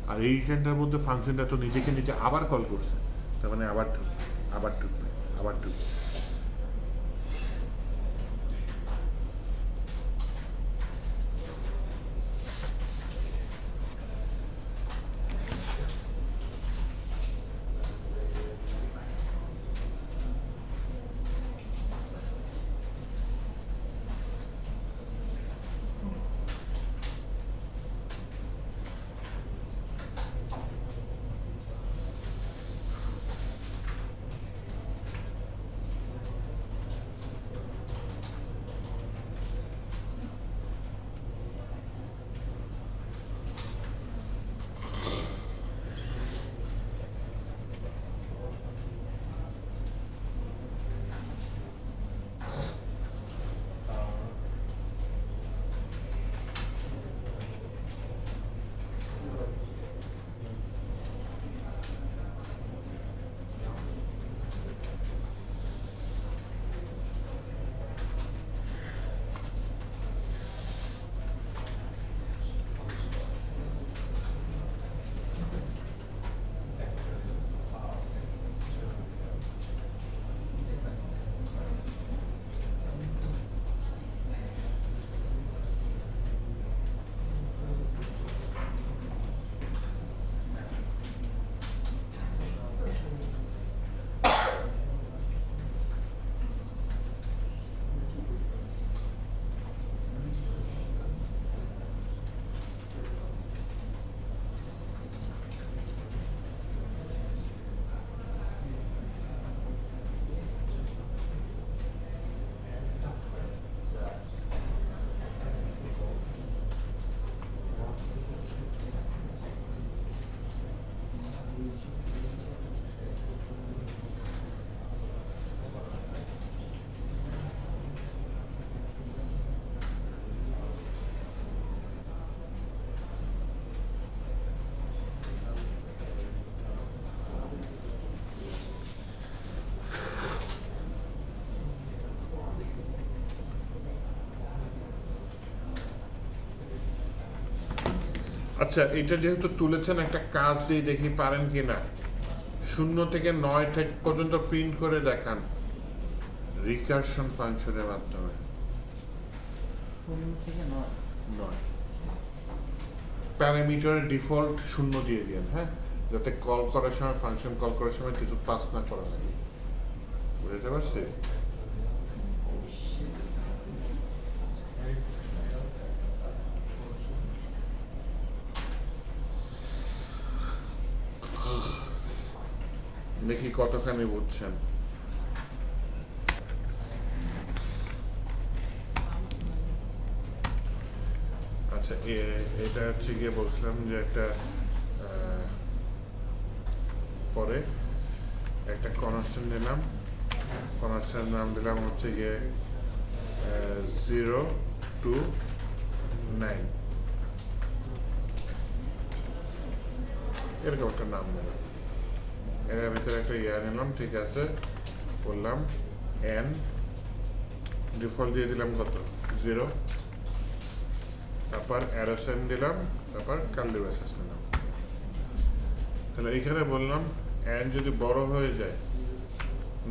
আর এই রিটার্নটার মধ্যে ফাংশনটা তো নিজেকে নিজে আবার কল করছে, তার মানে আবার ঢুকবে, আবার ঢুকবে, আবার ঢুকবে। আচ্ছা, এটা যেহেতু তুলেছেন একটা কাজ দিয়ে দেখি পারেন কি না। 0 থেকে 9 থেকে পর্যন্ত প্রিন্ট করে দেখান রিকারশন ফাংশনের মাধ্যমে। 0 থেকে 9 9 প্যারামিটারের ডিফল্ট 0 দিয়ে দিন, হ্যাঁ, যাতে কল করার সময় ফাংশন কল করার সময় কিছু পাস না করা লাগে। বুঝতে পারছি? দেখি কতখানি বুঝছেন। আচ্ছা, এটা হচ্ছে গিয়ে বলছিলাম যে একটা পরে একটা কনস্ট্যান্ট নিলাম, কনস্ট্যান্ট নাম দিলাম হচ্ছে গিয়ে 0 to 9, এরকম একটা নাম দিলাম। এর ভিতরে একটা নিলাম, ঠিক আছে, বললাম n ডিফল্ট দিয়ে দিলাম কত 0, তারপর অ্যারো সাইন দিলাম, তারপর কার্লি ব্রেসেস নিলাম। তাহলে এইখানে বললাম n যদি বড় হয়ে যায়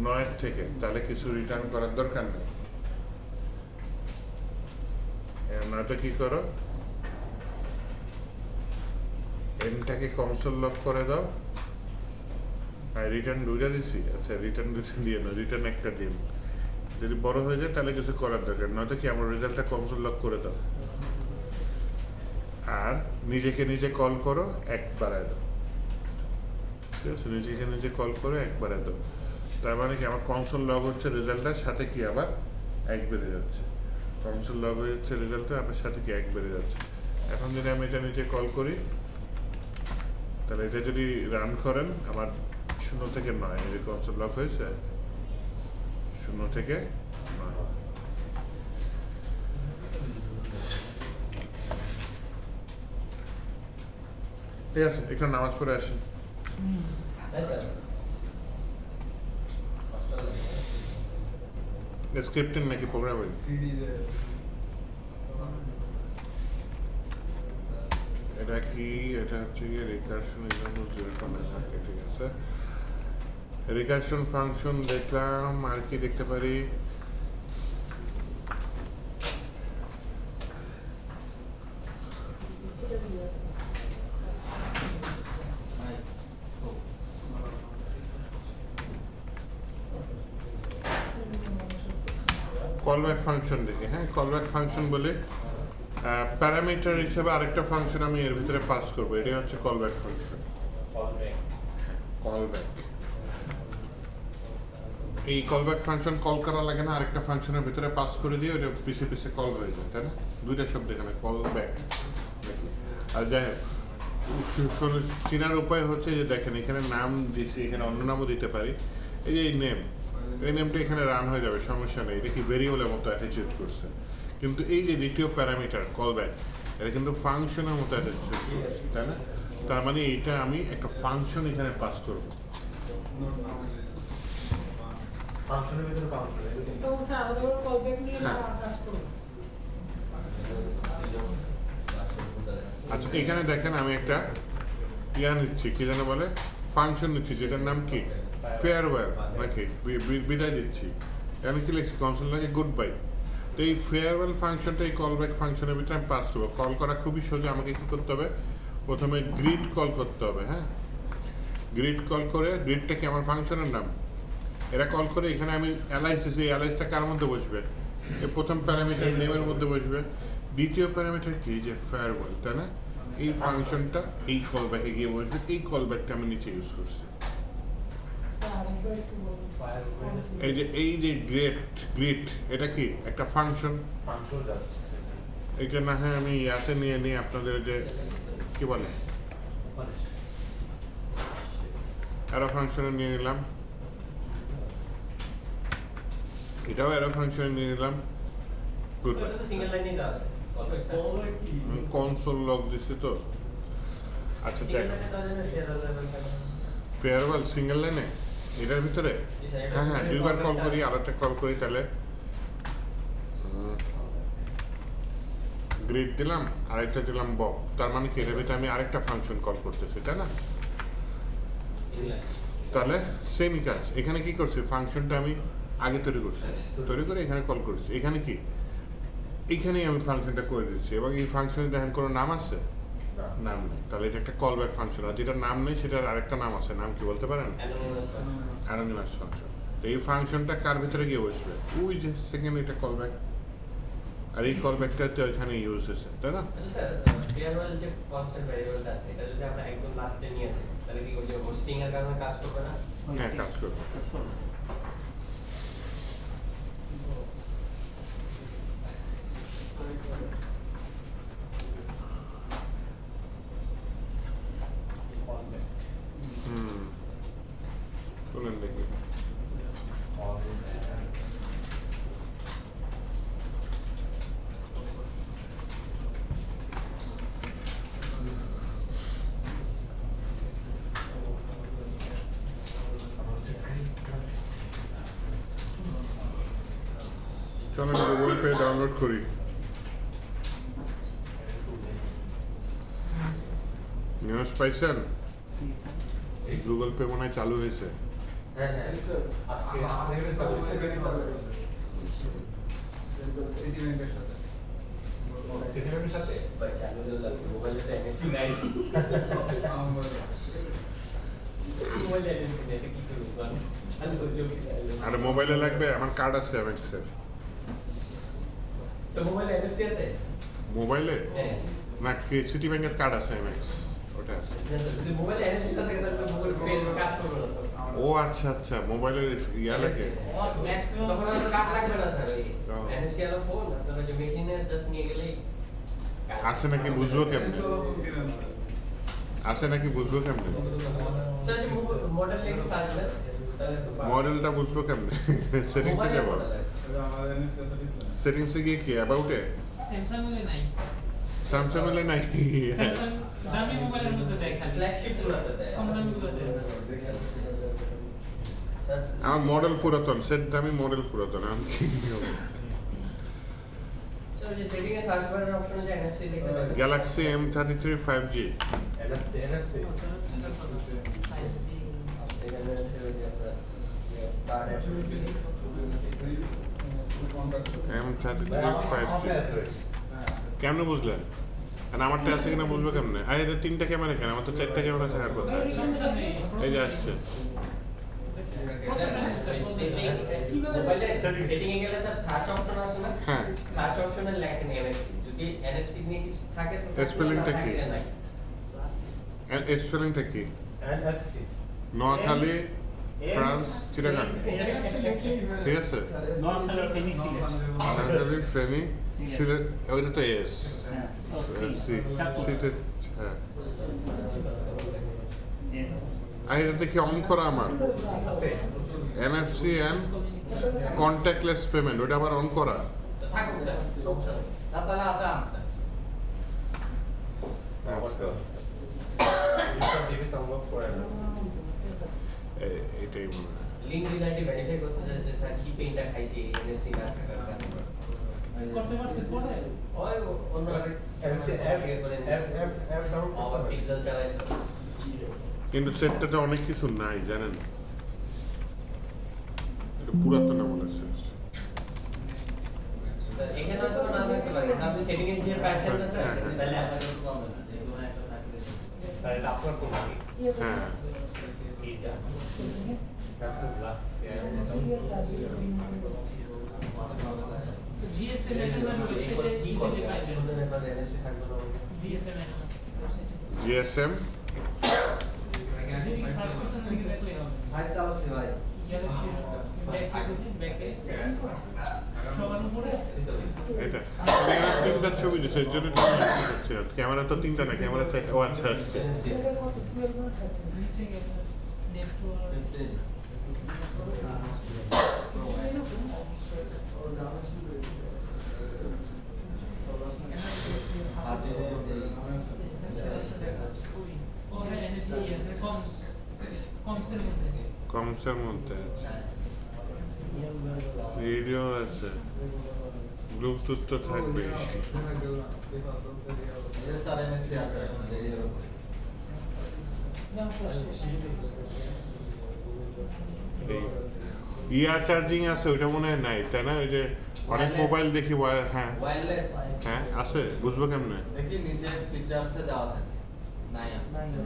9 থেকে, তাহলে কিছু রিটার্ন করার দরকার নেই। নয়তো কি করো, nটাকে কনসোল লক করে দাও। আর রিটার্ন 2টা দিছি, আচ্ছা রিটার্ন 2টা দিয়ে না, রিটার্ন একটা দিন। যদি বড় হয়ে যায় তাহলে কিছু করার দরকার, নয়তো কি আমার রেজাল্টটা কনসোল লক করে দাও। আর নিজেকে নিজে কল করো, 1 বাড়ায় দাও। ঠিক আছে, নিজেকে নিজে কল করে 1 বাড়ায় দাও। তার মানে কি আমার কনসোল লগ হচ্ছে রেজাল্টটার সাথে কি আবার 1 বেড়ে যাচ্ছে। কনসোল লগ হয়ে যাচ্ছে রেজাল্টটা, আবার সাথে কি 1 বেড়ে যাচ্ছে। এখন যদি আমি এটা নিচে কল করি, তাহলে এটা যদি রান করেন আমার 0 থেকে 9, এই যে কনসোল লক হয়েছে 0 থেকে 9। ঠিক আছে, একটু নামাজ পড়ে আসেন। তাই স্যার স্ক্রিপ্টিং নাকি প্রোগ্রামিং? এটা কি, এটা হচ্ছে গিয়ে রিকারশন এক্সাম্পল 0 থাকে, ঠিক আছে। রিকারশন ফাংশন দেখলাম, আর কি দেখতে পারি? কলব্যাক ফাংশন দেখি, হ্যাঁ, কলব্যাক ফাংশন বলে প্যারামিটার হিসেবে আরেকটা ফাংশন আমি এর ভিতরে পাস করবো, এটাই হচ্ছে কলব্যাক ফাংশন। কলব্যাক, এই কলব্যাক ফাংশন কল করা লাগে না, আরেকটা ফাংশনের ভিতরে পাস করে দিয়ে ওটা পিছে পিছে কল হয়ে যায়, তাই না? দুইটা শব্দ এখানে, কলব্যাক। আর যাই হোক, চেনার উপায় হচ্ছে যে দেখেন এখানে নাম দিয়েছি, এখানে অন্য নামও দিতে পারি। এই যে এই নেম, এই নেমটা এখানে রান হয়ে যাবে, সমস্যা নেই। এটা কি ভেরিয়েবলের মতো অ্যাটিচিউড করছে, কিন্তু এই যে দ্বিতীয় প্যারামিটার কলব্যাক, এটা কিন্তু ফাংশনের মতো অ্যাটিচিউড করছে, তাই না? তার মানে এটা আমি একটা ফাংশন এখানে পাস করবো। ফাংশনের ভিতরে ফাংশন তো স্যার আলাদা করে কলব্যাক নিয়ে না কাজ করব। আচ্ছা, এখানে দেখেন আমি একটা নিচ্ছি, কি যেন বলে, ফাংশন নিচ্ছি, যেটার নাম কি ফেয়ারওয়েল নাকি বিদায় দিচ্ছি। এখানে কি লিখছি, কনসোল লাগে গুড বাই। তো এই ফেয়ারওয়েল ফাংশনটা এই কলব্যাক ফাংশনের ভিতরে আমি পাস করবো। কল করা খুবই সোজা, আমাকে কি করতে হবে, প্রথমে গ্রিড কল করতে হবে, হ্যাঁ, গ্রিড কল করে, গ্রিডটা কি আমার ফাংশনের নাম, এরা কল করে এখানে আমি অ্যালাইস দিচ্ছি, এই অ্যালাইসটা কার মধ্যে বসবে, এই প্রথম প্যারামিটার নেমের মধ্যে বসবে, দ্বিতীয় প্যারামিটার কি যে ফেয়ারওয়েল, তাই না? এই ফাংশনটা এই কলব্যাকে গিয়ে বসবে, এই কলব্যাকটা আমি নিচে ইউজ করছি। স্যার আরেকবার একটু বলুন। এই যে গ্রিড, এটা কি একটা ফাংশন। ফাংশন যাচ্ছে এটা না হয় আমি ইয়াতে নিয়ে নিই আপনাদের, যে কি বলে অ্যারো ফাংশনে নিয়ে নিলাম, এটাও অ্যারো ফাংশনে নিয়ে নিলাম। গুড, এটা তো সিঙ্গেল লাইনেই দেওয়া যায় কনসোল লগ দিছি তো। আচ্ছা, সিঙ্গেল লাইনে দেওয়া যায় না, ফেয়ারওয়েল সিঙ্গেল লাইনে এটার ভিতরে, হ্যাঁ হ্যাঁ, দুইবার কল করি, আরেকটা কল করি, তাহলে গ্রিড দিলাম আরেকটা দিলাম বব, তার মানে কি এর ভিতরে আমি আরেকটা ফাংশন কল করতেছি, তাই না? তাহলে সেমই কাজ এখানে কি করছি, ফাংশনটা আমি আগে তৈরি করছি, তৈরি করে এখানে কল করছি। এখানে কি এইখানেই আমি ফাংশনটা করে দিচ্ছি এবং এই ফাংশনে দেখেন কোনো নাম আছে? নাম নেই। তাহলে এটা একটা কল ব্যাক ফাংশন, আর যেটার নাম নেই সেটার আরেকটা নাম আছে, নাম কি বলতে পারেন? Anonymous function. তো এই ফাংশনটা কার ভিতরে গিয়ে বসবে? ওই যে সেকেন্ড এটা কল ব্যাক, আর এই কল ব্যাকটা তো এখানে ইউজ হয়েছে, তাই না? স্যার ডিআরওয়াল যে কনস্ট্যান্ট ভ্যারিয়েবলটা আছে এটা যদি আমরা একদম লাস্টে নিয়ে যাই তাহলে কি ওই যে হোস্টিং এর কারণে কাজ করবে না? হ্যাঁ, কাজ করবে। কাজ করবে। শুনেন দেখি। চলেন গুগল পে ডাউনলোড করি। নিউজ পাইছেন? গুগল পে মনে হয় চালু হয়েছে। হ্যাঁ হ্যাঁ আজকে সিটিব্যাংকের সাথে ভাই চালু হলো লাগবে মোবাইলে তো এনএফসি নাই মোবাইলে এনএফসি নেই কি করব চালু হলো কি আর মোবাইলে লাগবে, আমার কার্ড আছে এমএক্সের। তো মোবাইলে এনএফসি আছে? মোবাইলে হ্যাঁ না, সিটি ব্যাংকের কার্ড আছে এমএক্স, ওটা আছে। যদি মোবাইলে এনএফসি না থাকে তাহলে মোবাইল পে কাজ করবে না তো। ও আচ্ছা আচ্ছা, মোবাইলের ইয়া লাগে। ম্যাক্সিমাম তখন আর কার্ড লাগবে না স্যার, ওই ও। এনএফসি আর ফোন আপনারা যে মেশিনে জাস্ট নিয়ে গেলেই আছে নাকি বুঝবো কেমনে? আছে নাকি বুঝবো কেমনে? স্যার যে মডেল লিখে সার্চ দেন তাহলে তো মডেলটা বুঝবো কেমনে? সেটিংসে যাব, সেটিংসে গিয়ে কি অ্যাবাউটে স্যামসাং এ নাই স্যামসাং এলে নাই। স্যামসাং দামি মোবাইলের মধ্যে দেয় খালি ফ্ল্যাগশিপ গুলোতে দেয়। কম দামি গুলো দেয় না। আমার মডেল পুরাতন, সেট দামি মডেল পুরাতন, আমি কি হবে? স্যার যে সেটিং এ সার্চ বারের অপশনে যে এনএফসি লিখে দেন গ্যালাক্সি M33 5G। এনএফসি এখানে হচ্ছে ওই যে আপনার কার্ড M33 5G কেমনে বুঝলেন? আর আমারটা আছে কিনা বুঝবো কেমনে? আর এটা তিনটা ক্যামেরা কেন? আমার তো চারটা ক্যামেরা থাকার কথা। স্যামসাং এ এই যে আসছে। সেটিং এ গেলে স্যার সার্চ অপশন আসে না? হ্যাঁ। সার্চ অপশনে লেখেন এনএফসি, যদি এনএফসি নিয়ে কিছু থাকে তো Spelling টা কি? নাই। স্পেলিংটা কি? এনএফসি নোয়াখালী, ফ্রান্স, চিটাগাং, ঠিক আছে? নোয়াখালী ফেনী সিলেট। নোয়াখালী, ফেনী, সিলেট, ওইটা তো এস। হ্যাঁ সি, সিতে, হ্যাঁ। Yes. আর এটা দেখি অন করা আমার NFC and contactless payment, ওটা আবার অন করা। তো থাকুক স্যার অপশন তাহলে আছে আমাদের টিভি সম্ভব করে না এটাই মনে হয়। লিংক রিলাইটি ভেরিফাই করতে যাচ্ছে স্যার কি পেইনটা খাইছি এনএফসি না থাকার কারণে করতে পারছিস পরে ওই অন্য এনএফসি অ্যাপ ইয়ে করে অ্যাপ অ্যাপ ডাউনলোড আবার করতে পিক্সেল চালাই তো কিন্তু সেটটাতে অনেক কিছু নাই জানেন, এটা পুরাতন আমলের সেট। এখানে হয়তো না থাকতে পারে, আপনি সেটিং এ যে পাইছেন না স্যার হ্যাঁ, তাহলে আমাদের প্রবলেম না যে কোনো একটা থাকলে তাহলে আপনার কোন লাগে হ্যাঁ, এইটা স্যামসাং গ্লাস জিএসএম এর জন্য ওয়েবসাইটে কি ইজিলি করবে পাইবেন আপনাদের এবারে এনএফসি থাকবে না জিএসএম এর ওয়েবসাইটে GSM, যদি সার্চ করছেন লিখে দেখলে হবে ফাইভ চালাচ্ছি ভাই গ্যালাক্সি ব্যাকে সবার উপরে এটা তিনটা ছবি দিচ্ছে, এর জন্য ক্যামেরা তো তিনটা না, ক্যামেরা চারটা। ও আচ্ছা আসছে। নিচে গেলে নেটওয়ার্ক ও হ্যাঁ এনএফসি আছে কমসের মধ্যে কমসের মধ্যে আছে, ভিডিও আছে, ব্লুটুথ তো থাকবে। এই যে স্যার এনেছি আছে রেডিওর উপরে না স্যার ইয়ার চার্জিং আছে, ওইটা মনে হয় নাই, তাই না? ওই যে অনেক Wireless. মোবাইল দেখি হ্যাঁ ওয়্যারলেস হ্যাঁ আছে, বুঝবো কেমনে? দেখি নিচে ফিচারসে দেওয়া থাকে নাই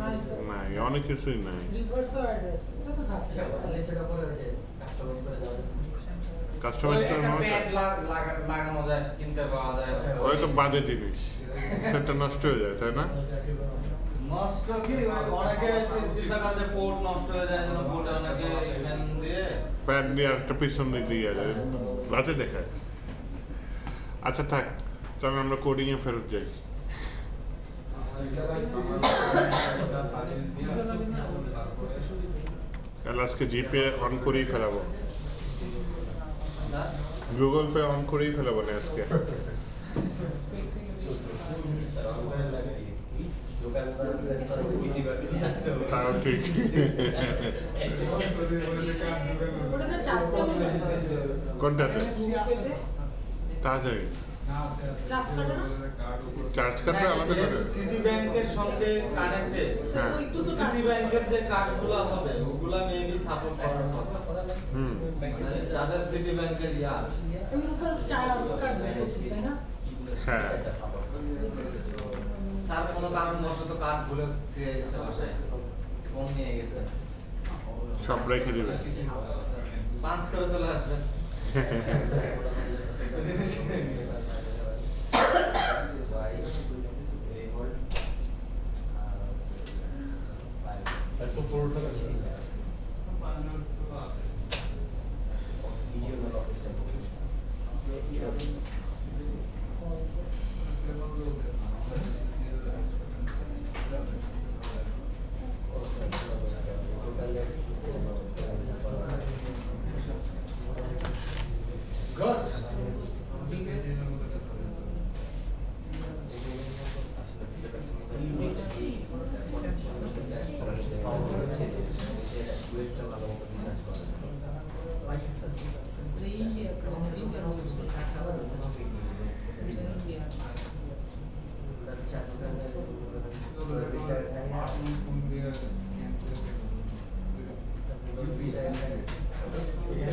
নাই স্যার নাই, অনেক কিছুই নাই। রিভার্স অ্যাড্রেস এটা তো থাকে ওয়্যারলেসের উপরে ওই যে কাস্টমাইজ করে দেওয়া যায় কাস্টমাইজ করে নেওয়া যায়। প্যাড লাগানো যায়, কিনতে পাওয়া যায় হয়তো বাজে জিনিস, সেটা নষ্ট হয়ে যায়, তাই না? নষ্ট কি অনেকে চিন্তা করে যে পোর্ট নষ্ট হয়ে যায় যেন পোর্টে অনেকে পেন দিয়ে প্যাড দিয়ে একটা পিছন দিক দিয়ে যায়, বাজে দেখায়। আচ্ছা থাক, চলো আমরা কোডিংয়ে ফেরত যাই। তাহলে আজকে জিপে অন করেই ফেলাবো, গুগল পে অন করেই ফেলাবো না আজকে। তাও ঠিক। ওটা না চার্জ কোনটাতে? তা যাই, চার্জ কাটে না চার্জ কাটবে আলাদা করে। সিটি ব্যাংকের সঙ্গে কানেক্টেড হ্যাঁ। একটু তো সিটি ব্যাংকের যে কার্ডগুলো হবে ওগুলা মেবি সাপোর্ট করার কথা হুম, মানে যাদের সিটি ব্যাংকের ইয়া আছে এমনি তো স্যার চার্জ কাটবে কিছু তাই না হ্যাঁ। স্যার কোনো কারণবশত কার্ড ভুলে দিয়ে গেছে বাসায়, ফোন নিয়ে গেছে, সব রেখে দিবে। পাঁচ করে চলে আসবেন। এত পুরোটা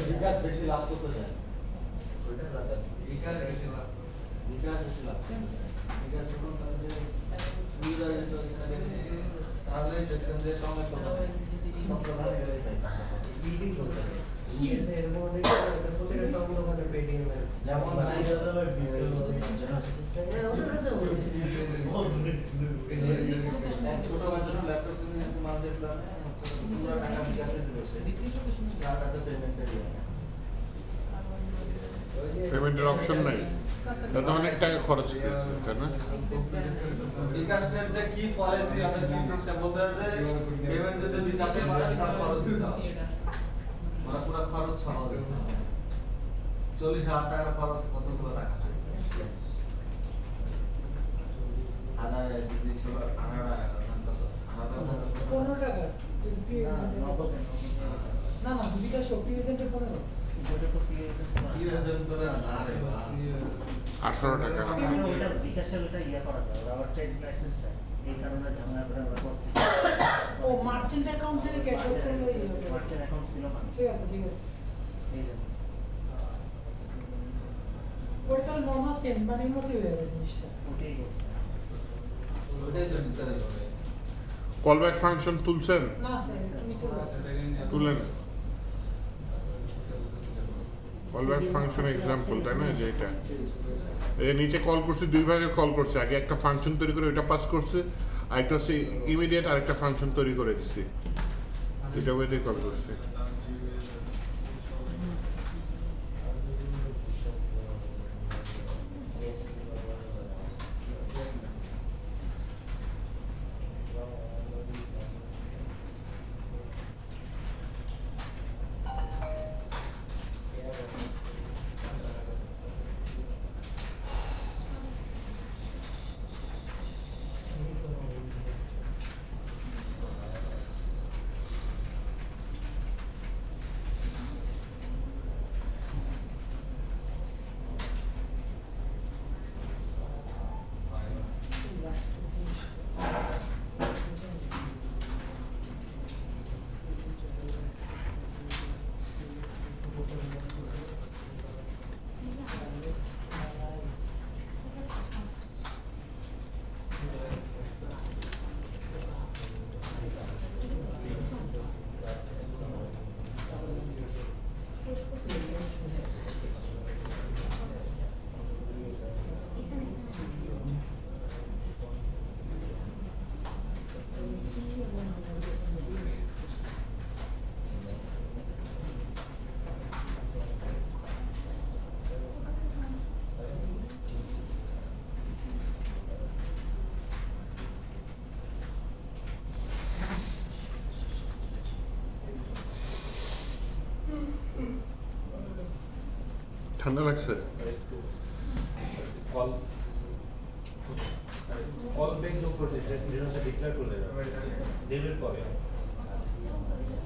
বিকাশ বেশি লাভ করতে যায়, বিকাশ বেশি লাভ, বিকাশ বেশি লাভ, বিকাশ যখন তাদের ইউজার তাহলে দেখতেন যে সময় কত সব প্রধানে গেলে যেমন ছোট বাচ্চারা ল্যাপটপ কিনে নিয়েছে মাল্টি প্ল্যানে পুরো টাকা বিকাশে দিল সে, তার কাছে পেমেন্টের পেমেন্টের অপশন নাই, তাতে অনেক টাকা খরচ করেছে, তাই না? বিকাশের যে কি পলিসি আমাদের কি সিস্টেম বলতে যে পেমেন্ট যদি বিকাশে করেন তার খরচ দিতে হবে, মানে পুরো খরচ ছাড়াও দিতে হবে। 40,000 টাকার খরচ কতগুলো টাকা? হাজার যদি 15 টাকা যদি পিএসএনটি না না বিকাশ পিএসএনটি 15 ওটা তো PSN 18 টাকা। ওটা বিকাশের ওটা ইয়া করা যায়, আবার ট্রেড লাইসেন্স চাই, এই কারণে ঝামেলা করে আমরা করতে ও মার্চেন্ট অ্যাকাউন্ট থেকে ক্যাশ আউট করলে মার্চেন্ট অ্যাকাউন্ট ছিল না, ঠিক আছে এই জন্য ওটা তাহলে নর্মাল সেন্ড মানির মতোই হয়ে গেছে জিনিসটা ওটাই করছে। ওটাই তো দিতে হবে। কল ব্যাক ফাংশন তুলছেন? না স্যার নিচে আছে তুলেন। কল ব্যাক ফাংশন এক্সাম্পল, তাই না? যেটা এই নিচে কল করছে, দুই ভাগে কল করছে, আগে একটা ফাংশন তৈরি করে ওইটা পাস করছে, আর একটা হচ্ছে ইমিডিয়েট আরেকটা ফাংশন তৈরি করে দিচ্ছি, দুইটা ওয়েতে কল করছে। ঠান্ডা লাগছে? কল কল ব্যাংক করতে যেটা ডিক্লেয়ার করলে ডেবিট পরে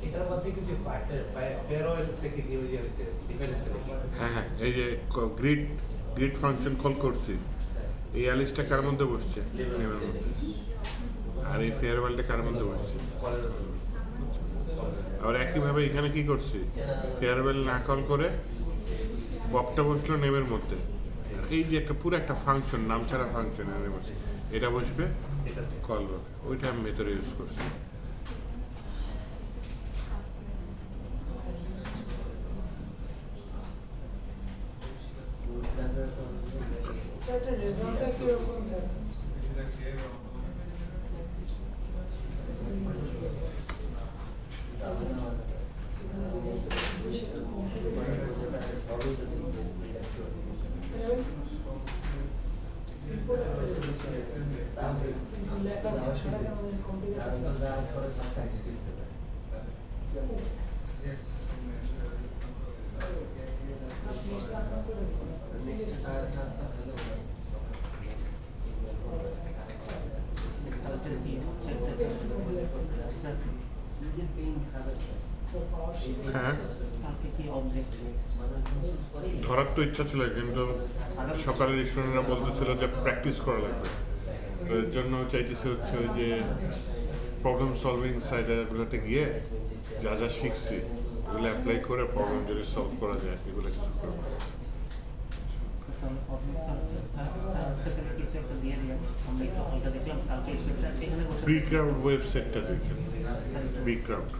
এটার মধ্যে কিছু ফেয়ার অয়েল থেকে দিয়ে হয়েছে ডিফারেন্স হ্যাঁ হ্যাঁ, এই যে গ্রিড ফাংশন কল করছি, এই অ্যালিসটা কার মধ্যে বসছে? নেমের মধ্যে। আর এই ফেয়ারওয়েলটা কার মধ্যে বসছে? আর একইভাবে এখানে কি করছি, ফেয়ারওয়েল না কল করে ববটা বসলো নেমের মধ্যে। আর এই যে একটা পুরো একটা ফাংশন, নাম ছাড়া ফাংশন এনে বসে, এটা বসবে কল হবে, ওইটা আমি ভেতরে ইউজ করছি। সেটা রেজাল্টটা কিরকম দেয়? লেখা ভাষাটা কেমন কম্পিউটার হ্যাঁ, কালকে কি অবজেক্ট ধরার তো ইচ্ছা ছিল, কিন্তু সকালের স্টুডেন্টরা বলতেছিল যে প্র্যাকটিস করা লাগবে, তো এর জন্য চাইতেছে হচ্ছে ওই যে প্রবলেম সলভিং সাইডগুলোতে গিয়ে যা যা শিখছি ওগুলো অ্যাপ্লাই করে প্রবলেম যদি সলভ করা যায় এগুলো কিছু করবো। কিছু একটা দিয়ে দিলাম, আমরা একটু হলটা দেখলাম, কালকে সেটা সেখানে বসে বিগ ক্রাউড ওয়েবসাইটটা দেখেন, বিগ ক্রাউড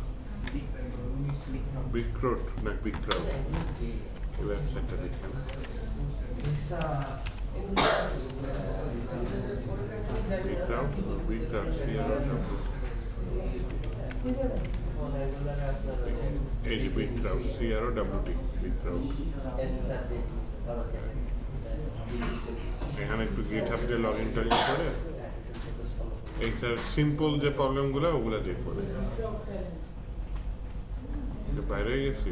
না বিগ ক্রাউড ওয়েবসাইটটা দেখেন। বিগ ক্রাউড এই যে big crowd CROWD big crowd. এখানে একটু গিটহাব দিয়ে লগ ইন টগিন করে এইটার সিম্পল যে প্রবলেমগুলো ওগুলো দেখবো। বাইরে গেছি,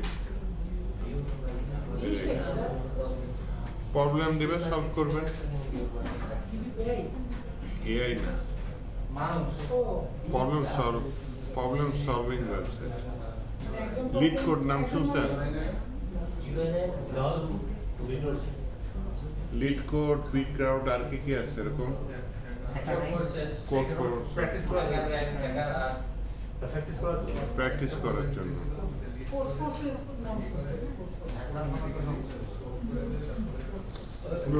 প্রবলেম দিবে সলভ করবেন, এআই না, problem solving website. Lead code নাম শুনছেন? লিড কোড, বিগ ক্রাউড, আর কি আছে এরকম? কোড ফোর্স প্র্যাকটিস করার জন্য।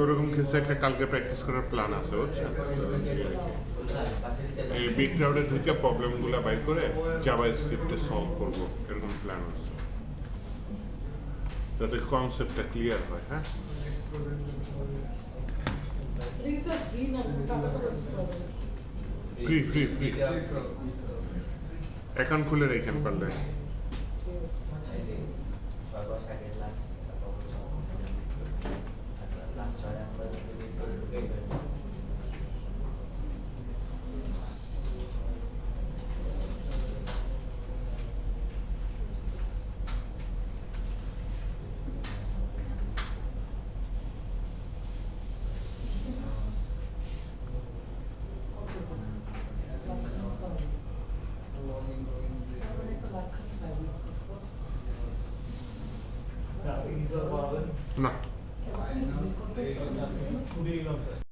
ওরকম কিছু একটা কালকে প্র্যাকটিস করার প্ল্যান আছে, বুঝছেন? এই বিগ ক্রাউডে ঢুকে প্রবলেমগুলো বাইর করে জাভা স্ক্রিপ্টে সলভ করবো, এরকম প্ল্যান আছে, যাতে কনসেপ্টটা ক্লিয়ার হয়। হ্যাঁ, ফ্রি ফ্রি ফ্রি অ্যাকাউন্ট খুলে রেখেন পারলে।